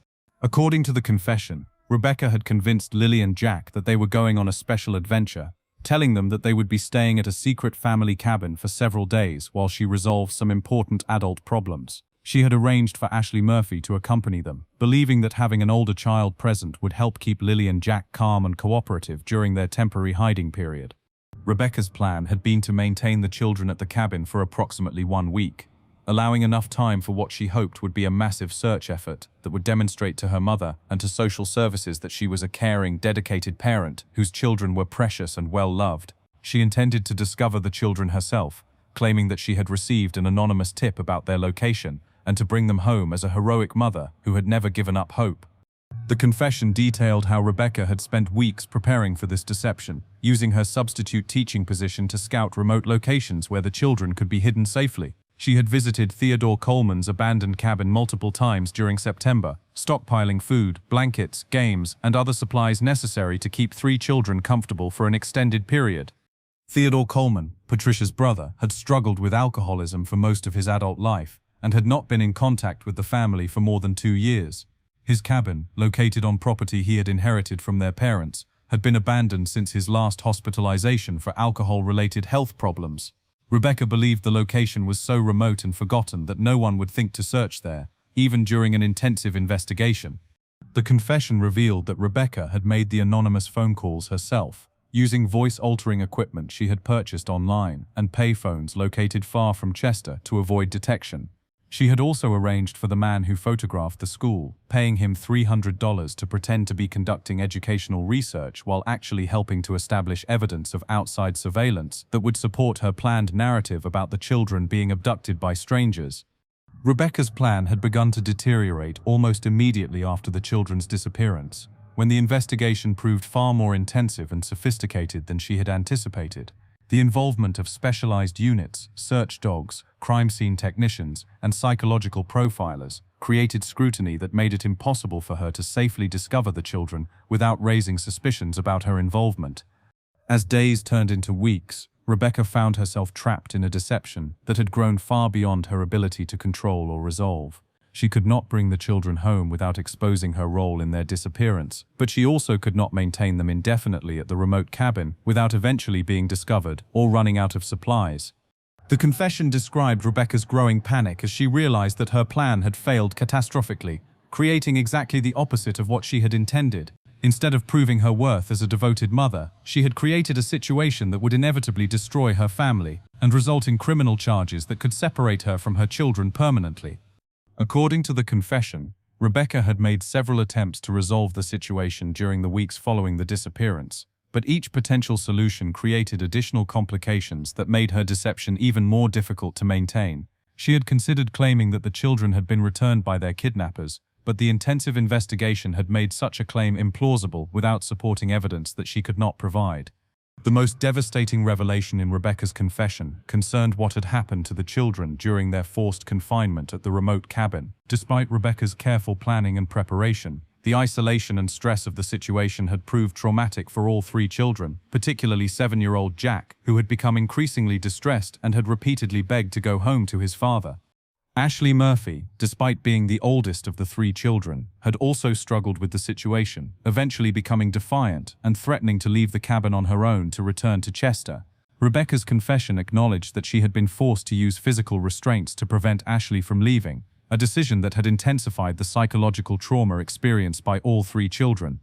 According to the confession, Rebecca had convinced Lilly and Jack that they were going on a special adventure, telling them that they would be staying at a secret family cabin for several days while she resolved some important adult problems. She had arranged for Ashley Murphy to accompany them, believing that having an older child present would help keep Lilly and Jack calm and cooperative during their temporary hiding period. Rebecca's plan had been to maintain the children at the cabin for approximately 1 week, allowing enough time for what she hoped would be a massive search effort that would demonstrate to her mother and to social services that she was a caring, dedicated parent whose children were precious and well-loved. She intended to discover the children herself, claiming that she had received an anonymous tip about their location and to bring them home as a heroic mother who had never given up hope. The confession detailed how Rebecca had spent weeks preparing for this deception, using her substitute teaching position to scout remote locations where the children could be hidden safely. She had visited Theodore Coleman's abandoned cabin multiple times during September, stockpiling food, blankets, games, and other supplies necessary to keep 3 children comfortable for an extended period. Theodore Coleman, Patricia's brother, had struggled with alcoholism for most of his adult life and had not been in contact with the family for more than 2 years. His cabin, located on property he had inherited from their parents, had been abandoned since his last hospitalization for alcohol-related health problems. Rebecca believed the location was so remote and forgotten that no one would think to search there, even during an intensive investigation. The confession revealed that Rebecca had made the anonymous phone calls herself, using voice-altering equipment she had purchased online and payphones located far from Chester to avoid detection. She had also arranged for the man who photographed the school, paying him $300 to pretend to be conducting educational research while actually helping to establish evidence of outside surveillance that would support her planned narrative about the children being abducted by strangers. Rebecca's plan had begun to deteriorate almost immediately after the children's disappearance, when the investigation proved far more intensive and sophisticated than she had anticipated. The involvement of specialized units, search dogs, crime scene technicians, and psychological profilers created scrutiny that made it impossible for her to safely discover the children without raising suspicions about her involvement. As days turned into weeks, Rebecca found herself trapped in a deception that had grown far beyond her ability to control or resolve. She could not bring the children home without exposing her role in their disappearance, but she also could not maintain them indefinitely at the remote cabin without eventually being discovered or running out of supplies. The confession described Rebecca's growing panic as she realized that her plan had failed catastrophically, creating exactly the opposite of what she had intended. Instead of proving her worth as a devoted mother, she had created a situation that would inevitably destroy her family and result in criminal charges that could separate her from her children permanently. According to the confession, Rebecca had made several attempts to resolve the situation during the weeks following the disappearance, but each potential solution created additional complications that made her deception even more difficult to maintain. She had considered claiming that the children had been returned by their kidnappers, but the intensive investigation had made such a claim implausible without supporting evidence that she could not provide. The most devastating revelation in Rebecca's confession concerned what had happened to the children during their forced confinement at the remote cabin. Despite Rebecca's careful planning and preparation, the isolation and stress of the situation had proved traumatic for all three children, particularly 7-year-old Jack, who had become increasingly distressed and had repeatedly begged to go home to his father. Ashley Murphy, despite being the oldest of the three children, had also struggled with the situation, eventually becoming defiant and threatening to leave the cabin on her own to return to Chester. Rebecca's confession acknowledged that she had been forced to use physical restraints to prevent Ashley from leaving, a decision that had intensified the psychological trauma experienced by all three children.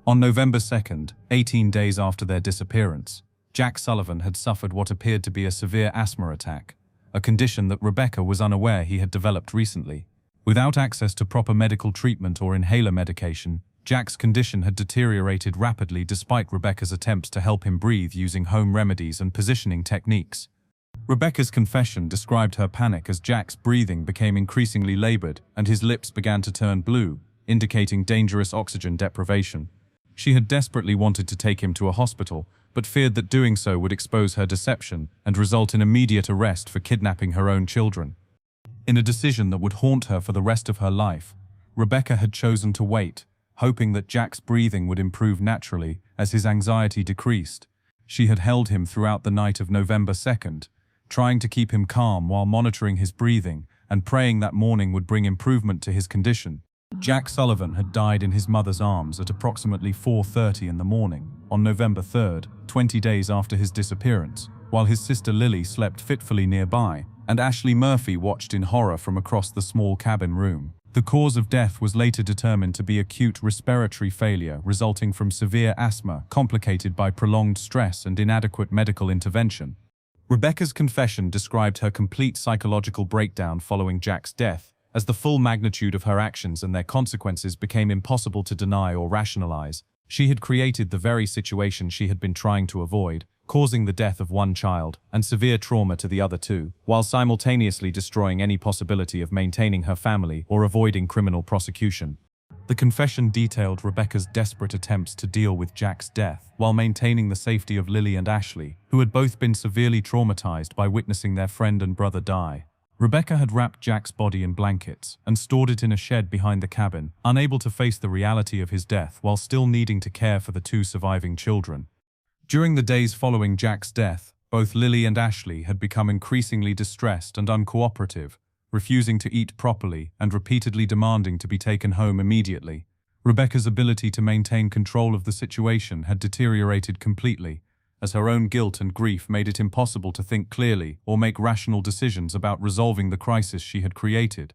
On November 2nd, 18 days after their disappearance, Jack Sullivan had suffered what appeared to be a severe asthma attack, a condition that Rebecca was unaware he had developed recently. Without access to proper medical treatment or inhaler medication, Jack's condition had deteriorated rapidly despite Rebecca's attempts to help him breathe using home remedies and positioning techniques. Rebecca's confession described her panic as Jack's breathing became increasingly labored and his lips began to turn blue, indicating dangerous oxygen deprivation. She had desperately wanted to take him to a hospital, but feared that doing so would expose her deception and result in immediate arrest for kidnapping her own children. In a decision that would haunt her for the rest of her life, Rebecca had chosen to wait, hoping that Jack's breathing would improve naturally as his anxiety decreased. She had held him throughout the night of November 2nd, trying to keep him calm while monitoring his breathing and praying that morning would bring improvement to his condition. Jack Sullivan had died in his mother's arms at approximately 4:30 in the morning, on November 3rd, 20 days after his disappearance, while his sister Lily slept fitfully nearby, and Ashley Murphy watched in horror from across the small cabin room. The cause of death was later determined to be acute respiratory failure resulting from severe asthma complicated by prolonged stress and inadequate medical intervention. Rebecca's confession described her complete psychological breakdown following Jack's death, as the full magnitude of her actions and their consequences became impossible to deny or rationalize. She had created the very situation she had been trying to avoid, causing the death of one child and severe trauma to the other two, while simultaneously destroying any possibility of maintaining her family or avoiding criminal prosecution. The confession detailed Rebecca's desperate attempts to deal with Jack's death while maintaining the safety of Lily and Ashley, who had both been severely traumatized by witnessing their friend and brother die. Rebecca had wrapped Jack's body in blankets and stored it in a shed behind the cabin, unable to face the reality of his death while still needing to care for the two surviving children. During the days following Jack's death, both Lily and Ashley had become increasingly distressed and uncooperative, refusing to eat properly and repeatedly demanding to be taken home immediately. Rebecca's ability to maintain control of the situation had deteriorated completely, as her own guilt and grief made it impossible to think clearly or make rational decisions about resolving the crisis she had created.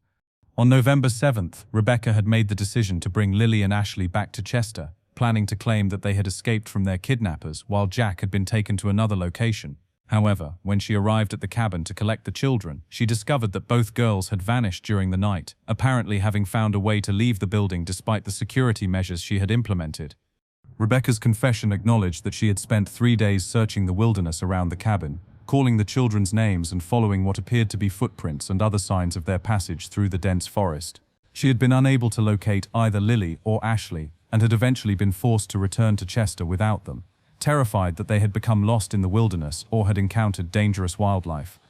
On November 7th, Rebecca had made the decision to bring Lily and Ashley back to Chester, planning to claim that they had escaped from their kidnappers while Jack had been taken to another location. However, when she arrived at the cabin to collect the children, she discovered that both girls had vanished during the night, apparently having found a way to leave the building despite the security measures she had implemented. Rebecca's confession acknowledged that she had spent 3 days searching the wilderness around the cabin, calling the children's names and following what appeared to be footprints and other signs of their passage through the dense forest. She had been unable to locate either Lily or Ashley and had eventually been forced to return to Chester without them, terrified that they had become lost in the wilderness or had encountered dangerous wildlife.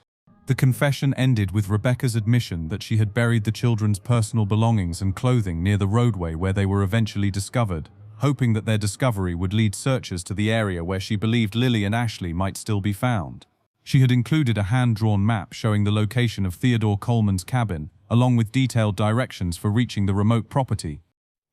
The confession ended with Rebecca's admission that she had buried the children's personal belongings and clothing near the roadway where they were eventually discovered, hoping that their discovery would lead searchers to the area where she believed Lily and Ashley might still be found. She had included a hand-drawn map showing the location of Theodore Coleman's cabin, along with detailed directions for reaching the remote property.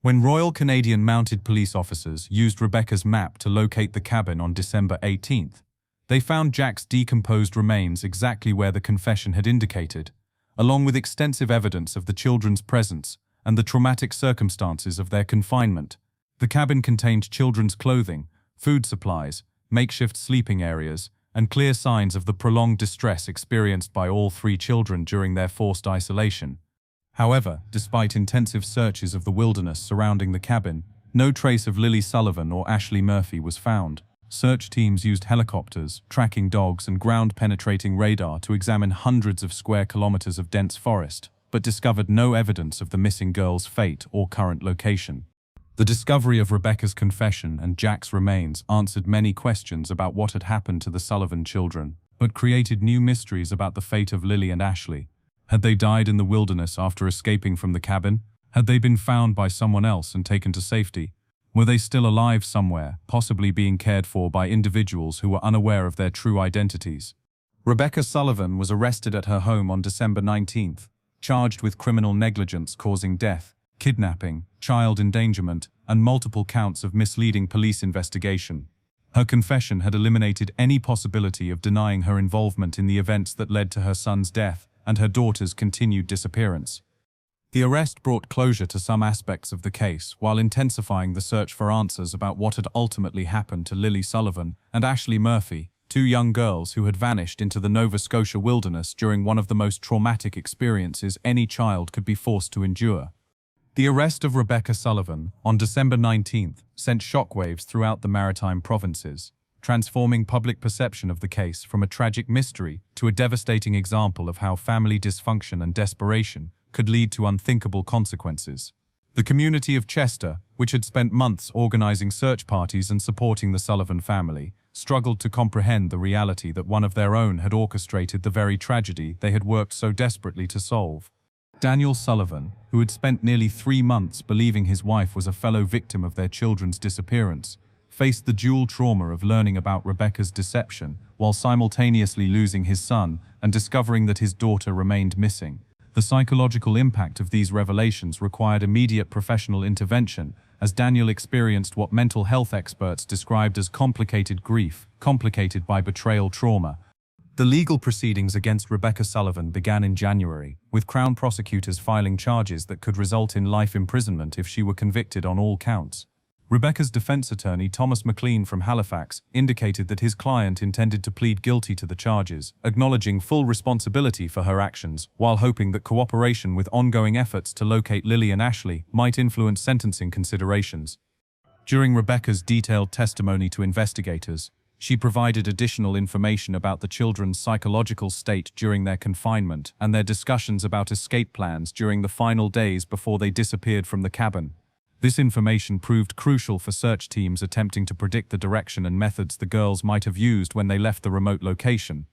When Royal Canadian Mounted Police officers used Rebecca's map to locate the cabin on December 18th, they found Jack's decomposed remains exactly where the confession had indicated, along with extensive evidence of the children's presence and the traumatic circumstances of their confinement. The cabin contained children's clothing, food supplies, makeshift sleeping areas, and clear signs of the prolonged distress experienced by all three children during their forced isolation. However, despite intensive searches of the wilderness surrounding the cabin, no trace of Lily Sullivan or Ashley Murphy was found. Search teams used helicopters, tracking dogs, and ground-penetrating radar to examine hundreds of square kilometers of dense forest, but discovered no evidence of the missing girl's fate or current location. The discovery of Rebecca's confession and Jack's remains answered many questions about what had happened to the Sullivan children, but created new mysteries about the fate of Lilly and Ashley. Had they died in the wilderness after escaping from the cabin? Had they been found by someone else and taken to safety? Were they still alive somewhere, possibly being cared for by individuals who were unaware of their true identities? Rebecca Sullivan was arrested at her home on December 19th, charged with criminal negligence causing death, kidnapping, child endangerment, and multiple counts of misleading police investigation. Her confession had eliminated any possibility of denying her involvement in the events that led to her son's death and her daughter's continued disappearance. The arrest brought closure to some aspects of the case while intensifying the search for answers about what had ultimately happened to Lilly Sullivan and Ashley Murphy, two young girls who had vanished into the Nova Scotia wilderness during one of the most traumatic experiences any child could be forced to endure. The arrest of Rebecca Sullivan on December 19th sent shockwaves throughout the maritime provinces, transforming public perception of the case from a tragic mystery to a devastating example of how family dysfunction and desperation could lead to unthinkable consequences. The community of Chester, which had spent months organizing search parties and supporting the Sullivan family, struggled to comprehend the reality that one of their own had orchestrated the very tragedy they had worked so desperately to solve. Daniel Sullivan, who had spent nearly 3 months believing his wife was a fellow victim of their children's disappearance, faced the dual trauma of learning about Rebecca's deception while simultaneously losing his son and discovering that his daughter remained missing. The psychological impact of these revelations required immediate professional intervention, as Daniel experienced what mental health experts described as complicated grief, complicated by betrayal trauma. The legal proceedings against Rebecca Sullivan began in January, with Crown prosecutors filing charges that could result in life imprisonment if she were convicted on all counts. Rebecca's defense attorney, Thomas McLean from Halifax, indicated that his client intended to plead guilty to the charges, acknowledging full responsibility for her actions, while hoping that cooperation with ongoing efforts to locate Lilly and Ashley might influence sentencing considerations. During Rebecca's detailed testimony to investigators, she provided additional information about the children's psychological state during their confinement and their discussions about escape plans during the final days before they disappeared from the cabin. This information proved crucial for search teams attempting to predict the direction and methods the girls might have used when they left the remote location.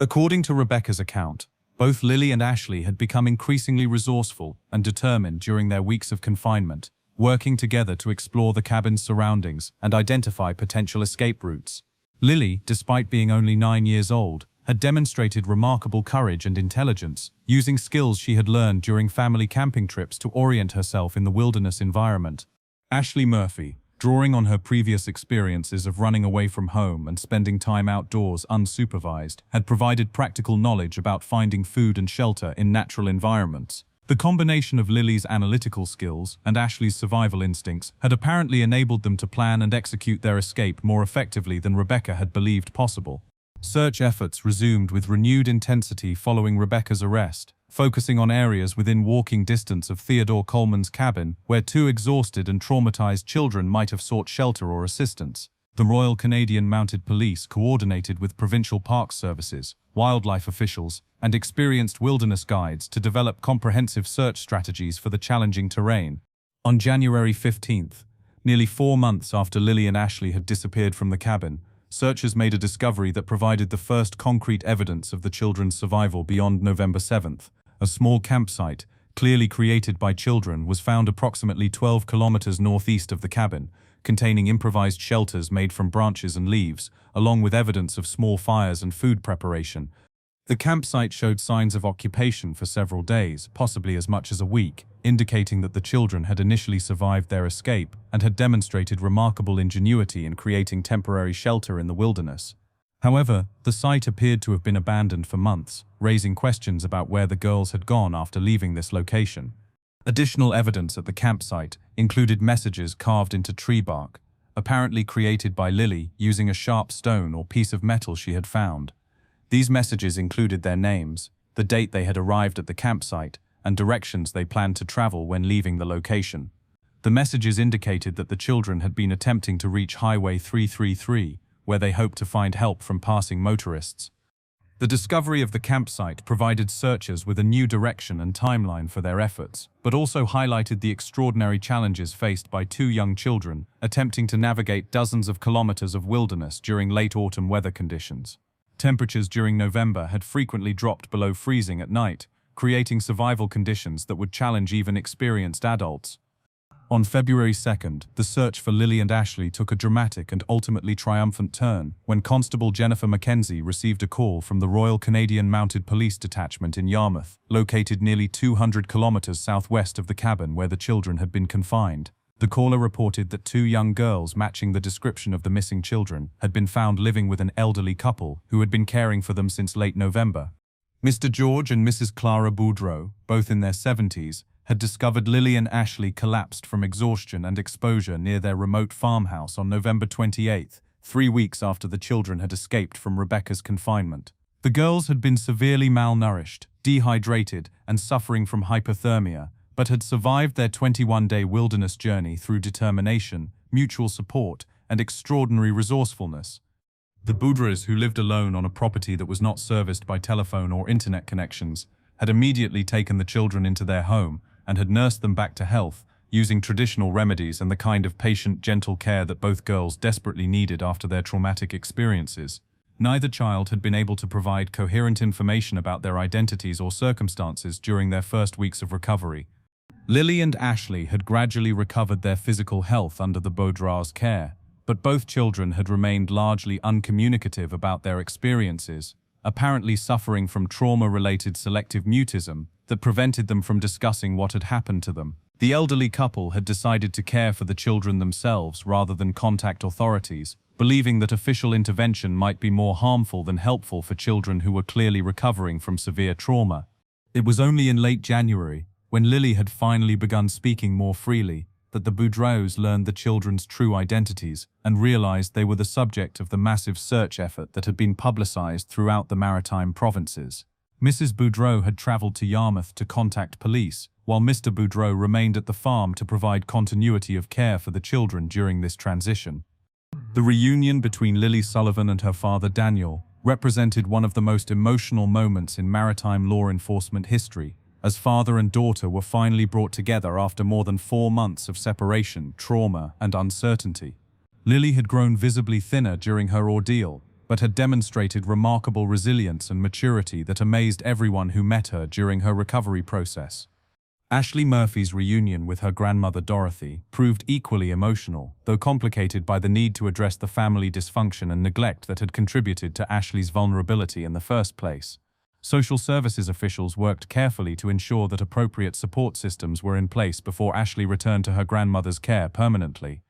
According to Rebecca's account, both Lilly and Ashley had become increasingly resourceful and determined during their weeks of confinement, working together to explore the cabin's surroundings and identify potential escape routes. Lilly, despite being only 9 years old, had demonstrated remarkable courage and intelligence, using skills she had learned during family camping trips to orient herself in the wilderness environment. Ashley Murphy, drawing on her previous experiences of running away from home and spending time outdoors unsupervised, had provided practical knowledge about finding food and shelter in natural environments. The combination of Lily's analytical skills and Ashley's survival instincts had apparently enabled them to plan and execute their escape more effectively than Rebecca had believed possible. Search efforts resumed with renewed intensity following Rebecca's arrest, focusing on areas within walking distance of Theodore Coleman's cabin where 2 exhausted and traumatized children might have sought shelter or assistance. The Royal Canadian Mounted Police coordinated with provincial park services, wildlife officials, and experienced wilderness guides to develop comprehensive search strategies for the challenging terrain. On January 15th, nearly 4 months after Lilly and Ashley had disappeared from the cabin, searchers made a discovery that provided the first concrete evidence of the children's survival beyond November 7th. A small campsite, clearly created by children, was found approximately 12 kilometers northeast of the cabin, containing improvised shelters made from branches and leaves, along with evidence of small fires and food preparation. The campsite showed signs of occupation for several days, possibly as much as a week, indicating that the children had initially survived their escape and had demonstrated remarkable ingenuity in creating temporary shelter in the wilderness. However, the site appeared to have been abandoned for months, raising questions about where the girls had gone after leaving this location. Additional evidence at the campsite included messages carved into tree bark, apparently created by Lilly using a sharp stone or piece of metal she had found. These messages included their names, the date they had arrived at the campsite, and directions they planned to travel when leaving the location. The messages indicated that the children had been attempting to reach Highway 333, where they hoped to find help from passing motorists. The discovery of the campsite provided searchers with a new direction and timeline for their efforts, but also highlighted the extraordinary challenges faced by two young children attempting to navigate dozens of kilometers of wilderness during late autumn weather conditions. Temperatures during November had frequently dropped below freezing at night, creating survival conditions that would challenge even experienced adults. On February 2nd, the search for Lilly and Ashley took a dramatic and ultimately triumphant turn when Constable Jennifer Mackenzie received a call from the Royal Canadian Mounted Police Detachment in Yarmouth, located nearly 200 kilometers southwest of the cabin where the children had been confined. The caller reported that two young girls matching the description of the missing children had been found living with an elderly couple who had been caring for them since late November. Mr. George and Mrs. Clara Boudreau, both in their 70s, had discovered Lilly and Ashley collapsed from exhaustion and exposure near their remote farmhouse on November 28, 3 weeks after the children had escaped from Rebecca's confinement. The girls had been severely malnourished, dehydrated, and suffering from hypothermia, but had survived their 21-day wilderness journey through determination, mutual support, and extraordinary resourcefulness. The Boudreaux, who lived alone on a property that was not serviced by telephone or internet connections, had immediately taken the children into their home and had nursed them back to health, using traditional remedies and the kind of patient, gentle care that both girls desperately needed after their traumatic experiences. Neither child had been able to provide coherent information about their identities or circumstances during their first weeks of recovery. Lilly and Ashley had gradually recovered their physical health under the Boudreaux's care, but both children had remained largely uncommunicative about their experiences, apparently suffering from trauma-related selective mutism that prevented them from discussing what had happened to them. The elderly couple had decided to care for the children themselves rather than contact authorities, believing that official intervention might be more harmful than helpful for children who were clearly recovering from severe trauma. It was only in late January, when Lilly had finally begun speaking more freely, that the Boudreaux learned the children's true identities and realized they were the subject of the massive search effort that had been publicized throughout the maritime provinces. Mrs. Boudreaux had traveled to Yarmouth to contact police, while Mr. Boudreaux remained at the farm to provide continuity of care for the children during this transition. The reunion between Lilly Sullivan and her father Daniel represented one of the most emotional moments in maritime law enforcement history, as father and daughter were finally brought together after more than 4 months of separation, trauma, and uncertainty. Lilly had grown visibly thinner during her ordeal, but had demonstrated remarkable resilience and maturity that amazed everyone who met her during her recovery process. Ashley Murphy's reunion with her grandmother Dorothy proved equally emotional, though complicated by the need to address the family dysfunction and neglect that had contributed to Ashley's vulnerability in the first place. Social services officials worked carefully to ensure that appropriate support systems were in place before Ashley returned to her grandmother's care permanently.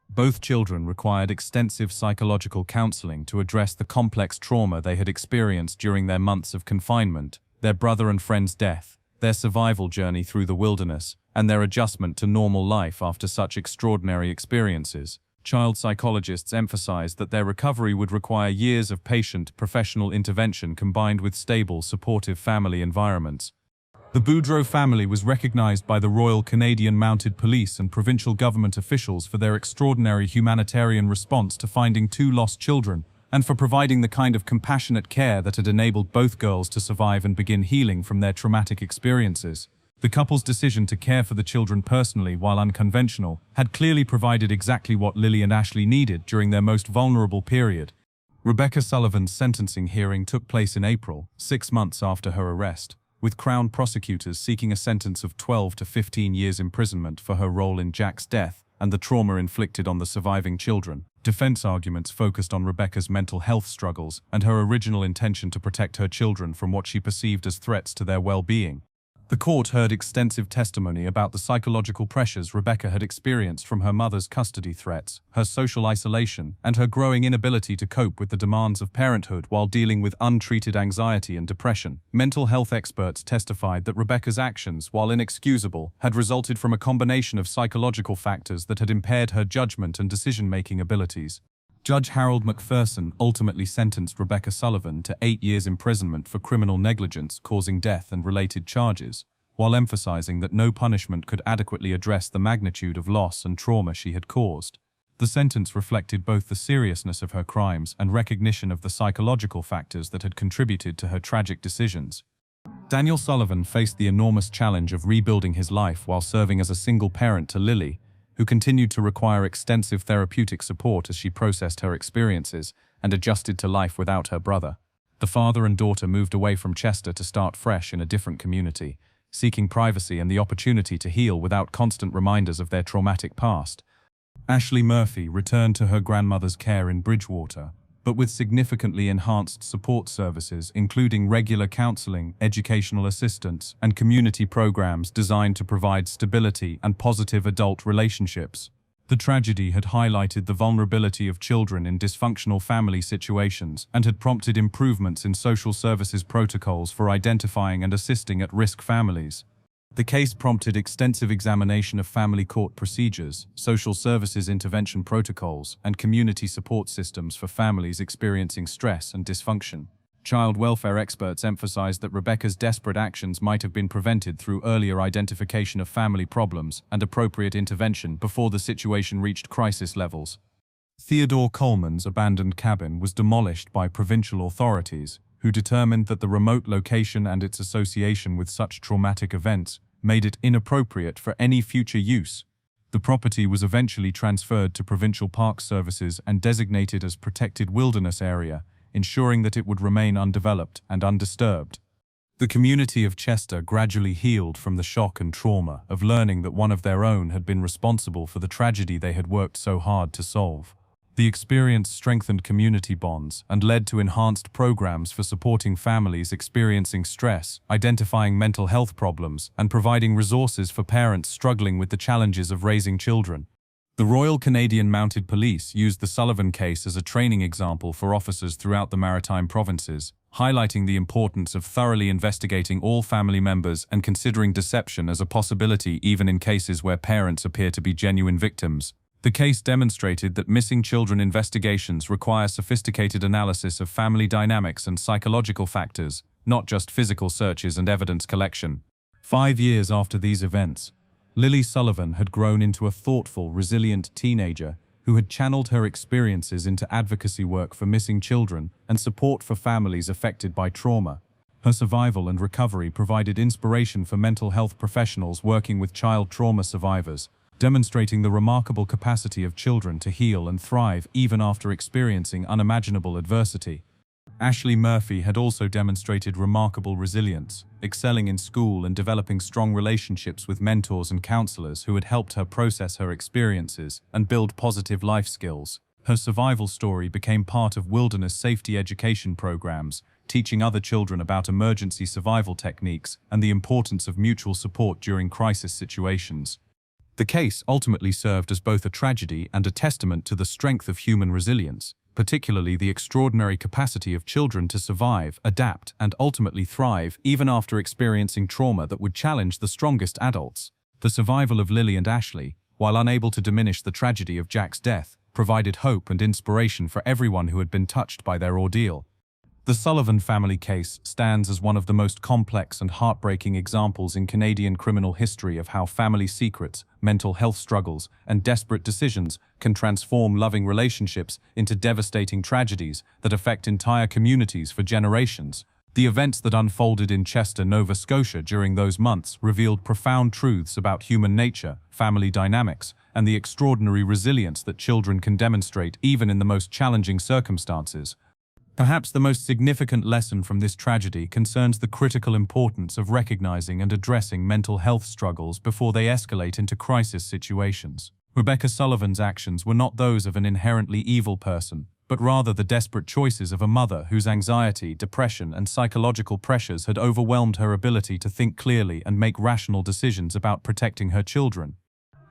Both children required extensive psychological counseling to address the complex trauma they had experienced during their months of confinement, their brother and friend's death, their survival journey through the wilderness, and their adjustment to normal life after such extraordinary experiences. Child psychologists emphasized that their recovery would require years of patient, professional intervention combined with stable, supportive family environments. The Boudreaux family was recognized by the Royal Canadian Mounted Police and provincial government officials for their extraordinary humanitarian response to finding 2 lost children, and for providing the kind of compassionate care that had enabled both girls to survive and begin healing from their traumatic experiences. The couple's decision to care for the children personally, while unconventional, had clearly provided exactly what Lilly and Ashley needed during their most vulnerable period. Rebecca Sullivan's sentencing hearing took place in April, 6 months after her arrest, with Crown prosecutors seeking a sentence of 12 to 15 years imprisonment for her role in Jack's death and the trauma inflicted on the surviving children. Defense arguments focused on Rebecca's mental health struggles and her original intention to protect her children from what she perceived as threats to their well-being. The court heard extensive testimony about the psychological pressures Rebecca had experienced from her mother's custody threats, her social isolation, and her growing inability to cope with the demands of parenthood while dealing with untreated anxiety and depression. Mental health experts testified that Rebecca's actions, while inexcusable, had resulted from a combination of psychological factors that had impaired her judgment and decision-making abilities. Judge Harold McPherson ultimately sentenced Rebecca Sullivan to 8 years imprisonment for criminal negligence causing death and related charges, while emphasizing that no punishment could adequately address the magnitude of loss and trauma she had caused. The sentence reflected both the seriousness of her crimes and recognition of the psychological factors that had contributed to her tragic decisions. Daniel Sullivan faced the enormous challenge of rebuilding his life while serving as a single parent to Lilly, who continued to require extensive therapeutic support as she processed her experiences and adjusted to life without her brother. The father and daughter moved away from Chester to start fresh in a different community, seeking privacy and the opportunity to heal without constant reminders of their traumatic past. Ashley Murphy returned to her grandmother's care in Bridgewater, but with significantly enhanced support services, including regular counseling, educational assistance, and community programs designed to provide stability and positive adult relationships. The tragedy had highlighted the vulnerability of children in dysfunctional family situations and had prompted improvements in social services protocols for identifying and assisting at-risk families. The case prompted extensive examination of family court procedures, social services intervention protocols, and community support systems for families experiencing stress and dysfunction. Child welfare experts emphasized that Rebecca's desperate actions might have been prevented through earlier identification of family problems and appropriate intervention before the situation reached crisis levels. Theodore Coleman's abandoned cabin was demolished by provincial authorities, who determined that the remote location and its association with such traumatic events made it inappropriate for any future use. The property was eventually transferred to Provincial Park Services and designated as Protected Wilderness Area, ensuring that it would remain undeveloped and undisturbed. The community of Chester gradually healed from the shock and trauma of learning that one of their own had been responsible for the tragedy they had worked so hard to solve. The experience strengthened community bonds and led to enhanced programs for supporting families experiencing stress, identifying mental health problems, and providing resources for parents struggling with the challenges of raising children. The Royal Canadian Mounted Police used the Sullivan case as a training example for officers throughout the Maritime provinces, highlighting the importance of thoroughly investigating all family members and considering deception as a possibility even in cases where parents appear to be genuine victims. The case demonstrated that missing children investigations require sophisticated analysis of family dynamics and psychological factors, not just physical searches and evidence collection. 5 years after these events, Lilly Sullivan had grown into a thoughtful, resilient teenager who had channeled her experiences into advocacy work for missing children and support for families affected by trauma. Her survival and recovery provided inspiration for mental health professionals working with child trauma survivors, demonstrating the remarkable capacity of children to heal and thrive even after experiencing unimaginable adversity. Ashley Murphy had also demonstrated remarkable resilience, excelling in school and developing strong relationships with mentors and counselors who had helped her process her experiences and build positive life skills. Her survival story became part of wilderness safety education programs, teaching other children about emergency survival techniques and the importance of mutual support during crisis situations. The case ultimately served as both a tragedy and a testament to the strength of human resilience, particularly the extraordinary capacity of children to survive, adapt, and ultimately thrive even after experiencing trauma that would challenge the strongest adults. The survival of Lilly and Ashley, while unable to diminish the tragedy of Jack's death, provided hope and inspiration for everyone who had been touched by their ordeal. The Sullivan family case stands as one of the most complex and heartbreaking examples in Canadian criminal history of how family secrets, mental health struggles, and desperate decisions can transform loving relationships into devastating tragedies that affect entire communities for generations. The events that unfolded in Chester, Nova Scotia during those months revealed profound truths about human nature, family dynamics, and the extraordinary resilience that children can demonstrate even in the most challenging circumstances. Perhaps the most significant lesson from this tragedy concerns the critical importance of recognizing and addressing mental health struggles before they escalate into crisis situations. Rebecca Sullivan's actions were not those of an inherently evil person, but rather the desperate choices of a mother whose anxiety, depression, and psychological pressures had overwhelmed her ability to think clearly and make rational decisions about protecting her children.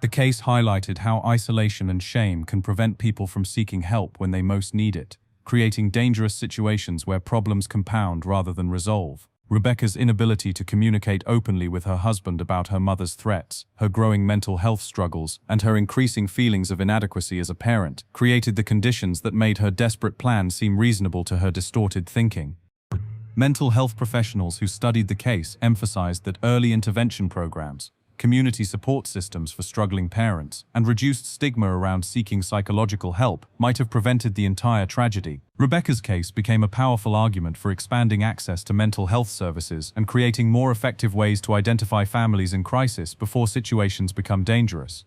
The case highlighted how isolation and shame can prevent people from seeking help when they most need it, creating dangerous situations where problems compound rather than resolve. Rebecca's inability to communicate openly with her husband about her mother's threats, her growing mental health struggles, and her increasing feelings of inadequacy as a parent created the conditions that made her desperate plan seem reasonable to her distorted thinking. Mental health professionals who studied the case emphasized that early intervention programs, community support systems for struggling parents, and reduced stigma around seeking psychological help might have prevented the entire tragedy. Rebecca's case became a powerful argument for expanding access to mental health services and creating more effective ways to identify families in crisis before situations become dangerous.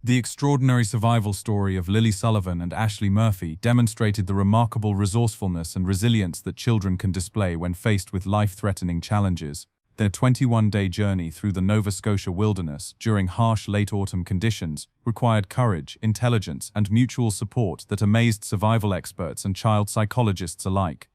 The extraordinary survival story of Lilly Sullivan and Ashley Murphy demonstrated the remarkable resourcefulness and resilience that children can display when faced with life-threatening challenges. Their 21-day journey through the Nova Scotia wilderness during harsh late-autumn conditions required courage, intelligence, and mutual support that amazed survival experts and child psychologists alike.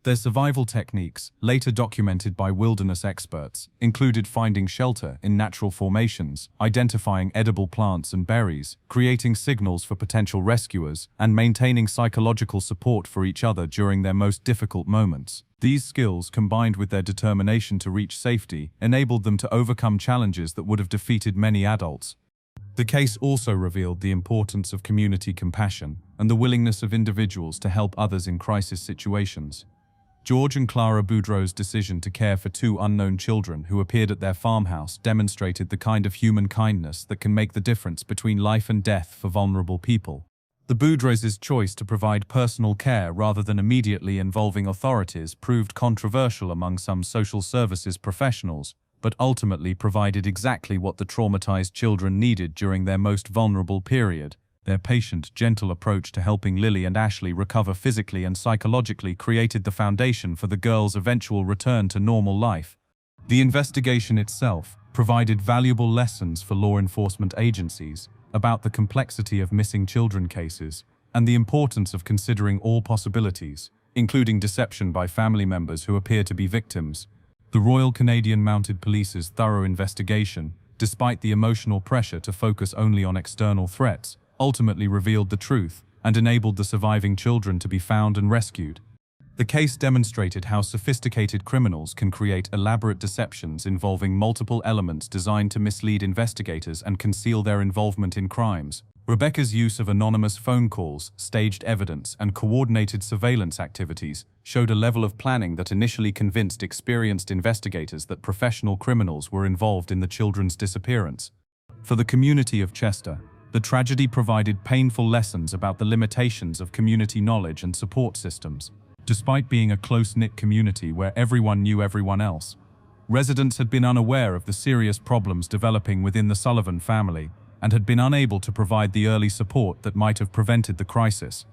Their survival techniques, later documented by wilderness experts, included finding shelter in natural formations, identifying edible plants and berries, creating signals for potential rescuers, and maintaining psychological support for each other during their most difficult moments. These skills, combined with their determination to reach safety, enabled them to overcome challenges that would have defeated many adults. The case also revealed the importance of community compassion and the willingness of individuals to help others in crisis situations. George and Clara Boudreau's decision to care for two unknown children who appeared at their farmhouse demonstrated the kind of human kindness that can make the difference between life and death for vulnerable people. The Boudreaux' choice to provide personal care rather than immediately involving authorities proved controversial among some social services professionals, but ultimately provided exactly what the traumatized children needed during their most vulnerable period. Their patient, gentle approach to helping Lilly and Ashley recover physically and psychologically created the foundation for the girls' eventual return to normal life. The investigation itself provided valuable lessons for law enforcement agencies about the complexity of missing children cases and the importance of considering all possibilities, including deception by family members who appear to be victims. The Royal Canadian Mounted Police's thorough investigation, despite the emotional pressure to focus only on external threats, ultimately revealed the truth and enabled the surviving children to be found and rescued. The case demonstrated how sophisticated criminals can create elaborate deceptions involving multiple elements designed to mislead investigators and conceal their involvement in crimes. Rebecca's use of anonymous phone calls, staged evidence, and coordinated surveillance activities showed a level of planning that initially convinced experienced investigators that professional criminals were involved in the children's disappearance. For the community of Chester, the tragedy provided painful lessons about the limitations of community knowledge and support systems. Despite being a close-knit community where everyone knew everyone else, residents had been unaware of the serious problems developing within the Sullivan family and had been unable to provide the early support that might have prevented the crisis.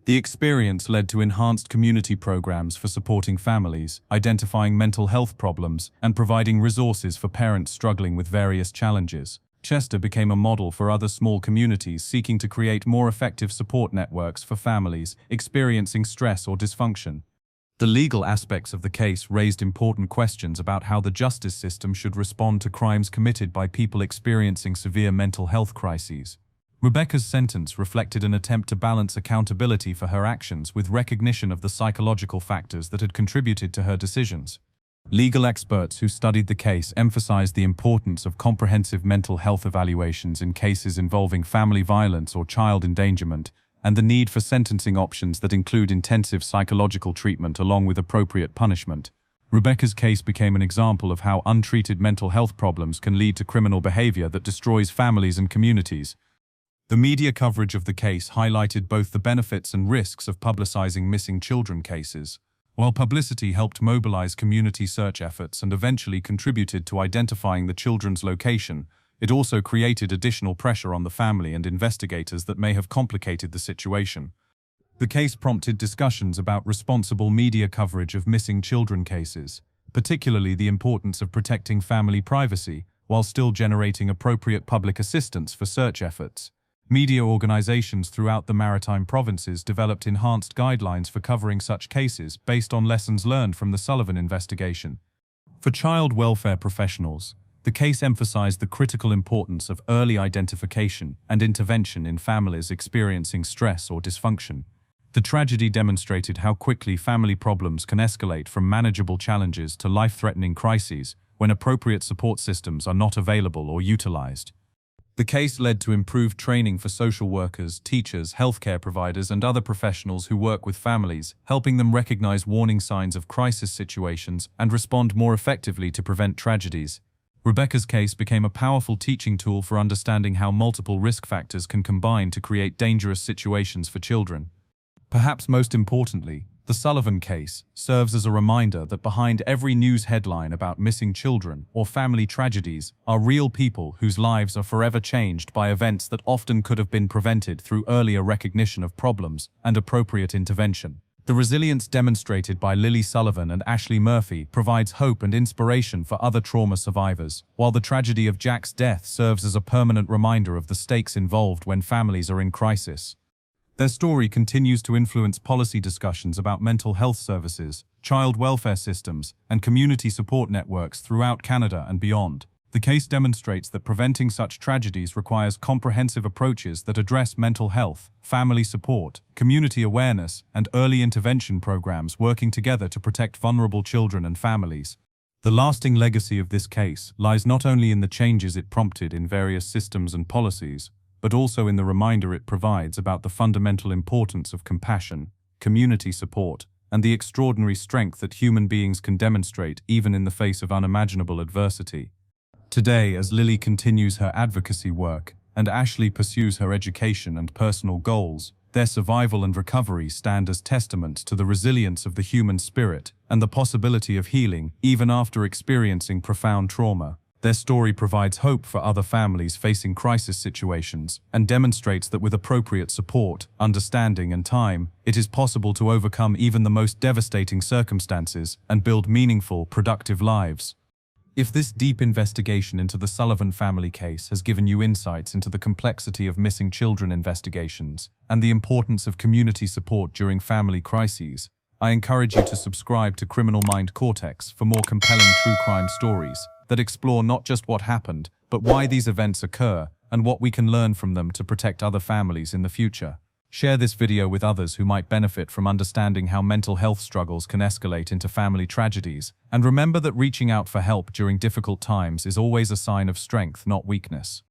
The experience led to enhanced community programs for supporting families, identifying mental health problems, and providing resources for parents struggling with various challenges. Chester became a model for other small communities seeking to create more effective support networks for families experiencing stress or dysfunction. The legal aspects of the case raised important questions about how the justice system should respond to crimes committed by people experiencing severe mental health crises. Rebecca's sentence reflected an attempt to balance accountability for her actions with recognition of the psychological factors that had contributed to her decisions. Legal experts who studied the case emphasized the importance of comprehensive mental health evaluations in cases involving family violence or child endangerment, and the need for sentencing options that include intensive psychological treatment along with appropriate punishment. Rebecca's case became an example of how untreated mental health problems can lead to criminal behavior that destroys families and communities. The media coverage of the case highlighted both the benefits and risks of publicizing missing children cases. While publicity helped mobilize community search efforts and eventually contributed to identifying the children's location, it also created additional pressure on the family and investigators that may have complicated the situation. The case prompted discussions about responsible media coverage of missing children cases, particularly the importance of protecting family privacy while still generating appropriate public assistance for search efforts. Media organizations throughout the maritime provinces developed enhanced guidelines for covering such cases based on lessons learned from the Sullivan investigation. For child welfare professionals, the case emphasized the critical importance of early identification and intervention in families experiencing stress or dysfunction. The tragedy demonstrated how quickly family problems can escalate from manageable challenges to life-threatening crises when appropriate support systems are not available or utilized. The case led to improved training for social workers, teachers, healthcare providers, and other professionals who work with families, helping them recognize warning signs of crisis situations and respond more effectively to prevent tragedies. Rebecca's case became a powerful teaching tool for understanding how multiple risk factors can combine to create dangerous situations for children. Perhaps most importantly, the Sullivan case serves as a reminder that behind every news headline about missing children or family tragedies are real people whose lives are forever changed by events that often could have been prevented through earlier recognition of problems and appropriate intervention. The resilience demonstrated by Lilly Sullivan and Ashley Murphy provides hope and inspiration for other trauma survivors, while the tragedy of Jack's death serves as a permanent reminder of the stakes involved when families are in crisis. Their story continues to influence policy discussions about mental health services, child welfare systems, and community support networks throughout Canada and beyond. The case demonstrates that preventing such tragedies requires comprehensive approaches that address mental health, family support, community awareness, and early intervention programs working together to protect vulnerable children and families. The lasting legacy of this case lies not only in the changes it prompted in various systems and policies, but also in the reminder it provides about the fundamental importance of compassion, community support, and the extraordinary strength that human beings can demonstrate even in the face of unimaginable adversity. Today, as Lilly continues her advocacy work and Ashley pursues her education and personal goals, their survival and recovery stand as testament to the resilience of the human spirit and the possibility of healing even after experiencing profound trauma. Their story provides hope for other families facing crisis situations and demonstrates that with appropriate support, understanding, and time, it is possible to overcome even the most devastating circumstances and build meaningful, productive lives. If this deep investigation into the Sullivan family case has given you insights into the complexity of missing children investigations and the importance of community support during family crises, I encourage you to subscribe to Criminal Mind Cortex for more compelling true crime stories that explore not just what happened, but why these events occur and what we can learn from them to protect other families in the future. Share this video with others who might benefit from understanding how mental health struggles can escalate into family tragedies, and remember that reaching out for help during difficult times is always a sign of strength, not weakness.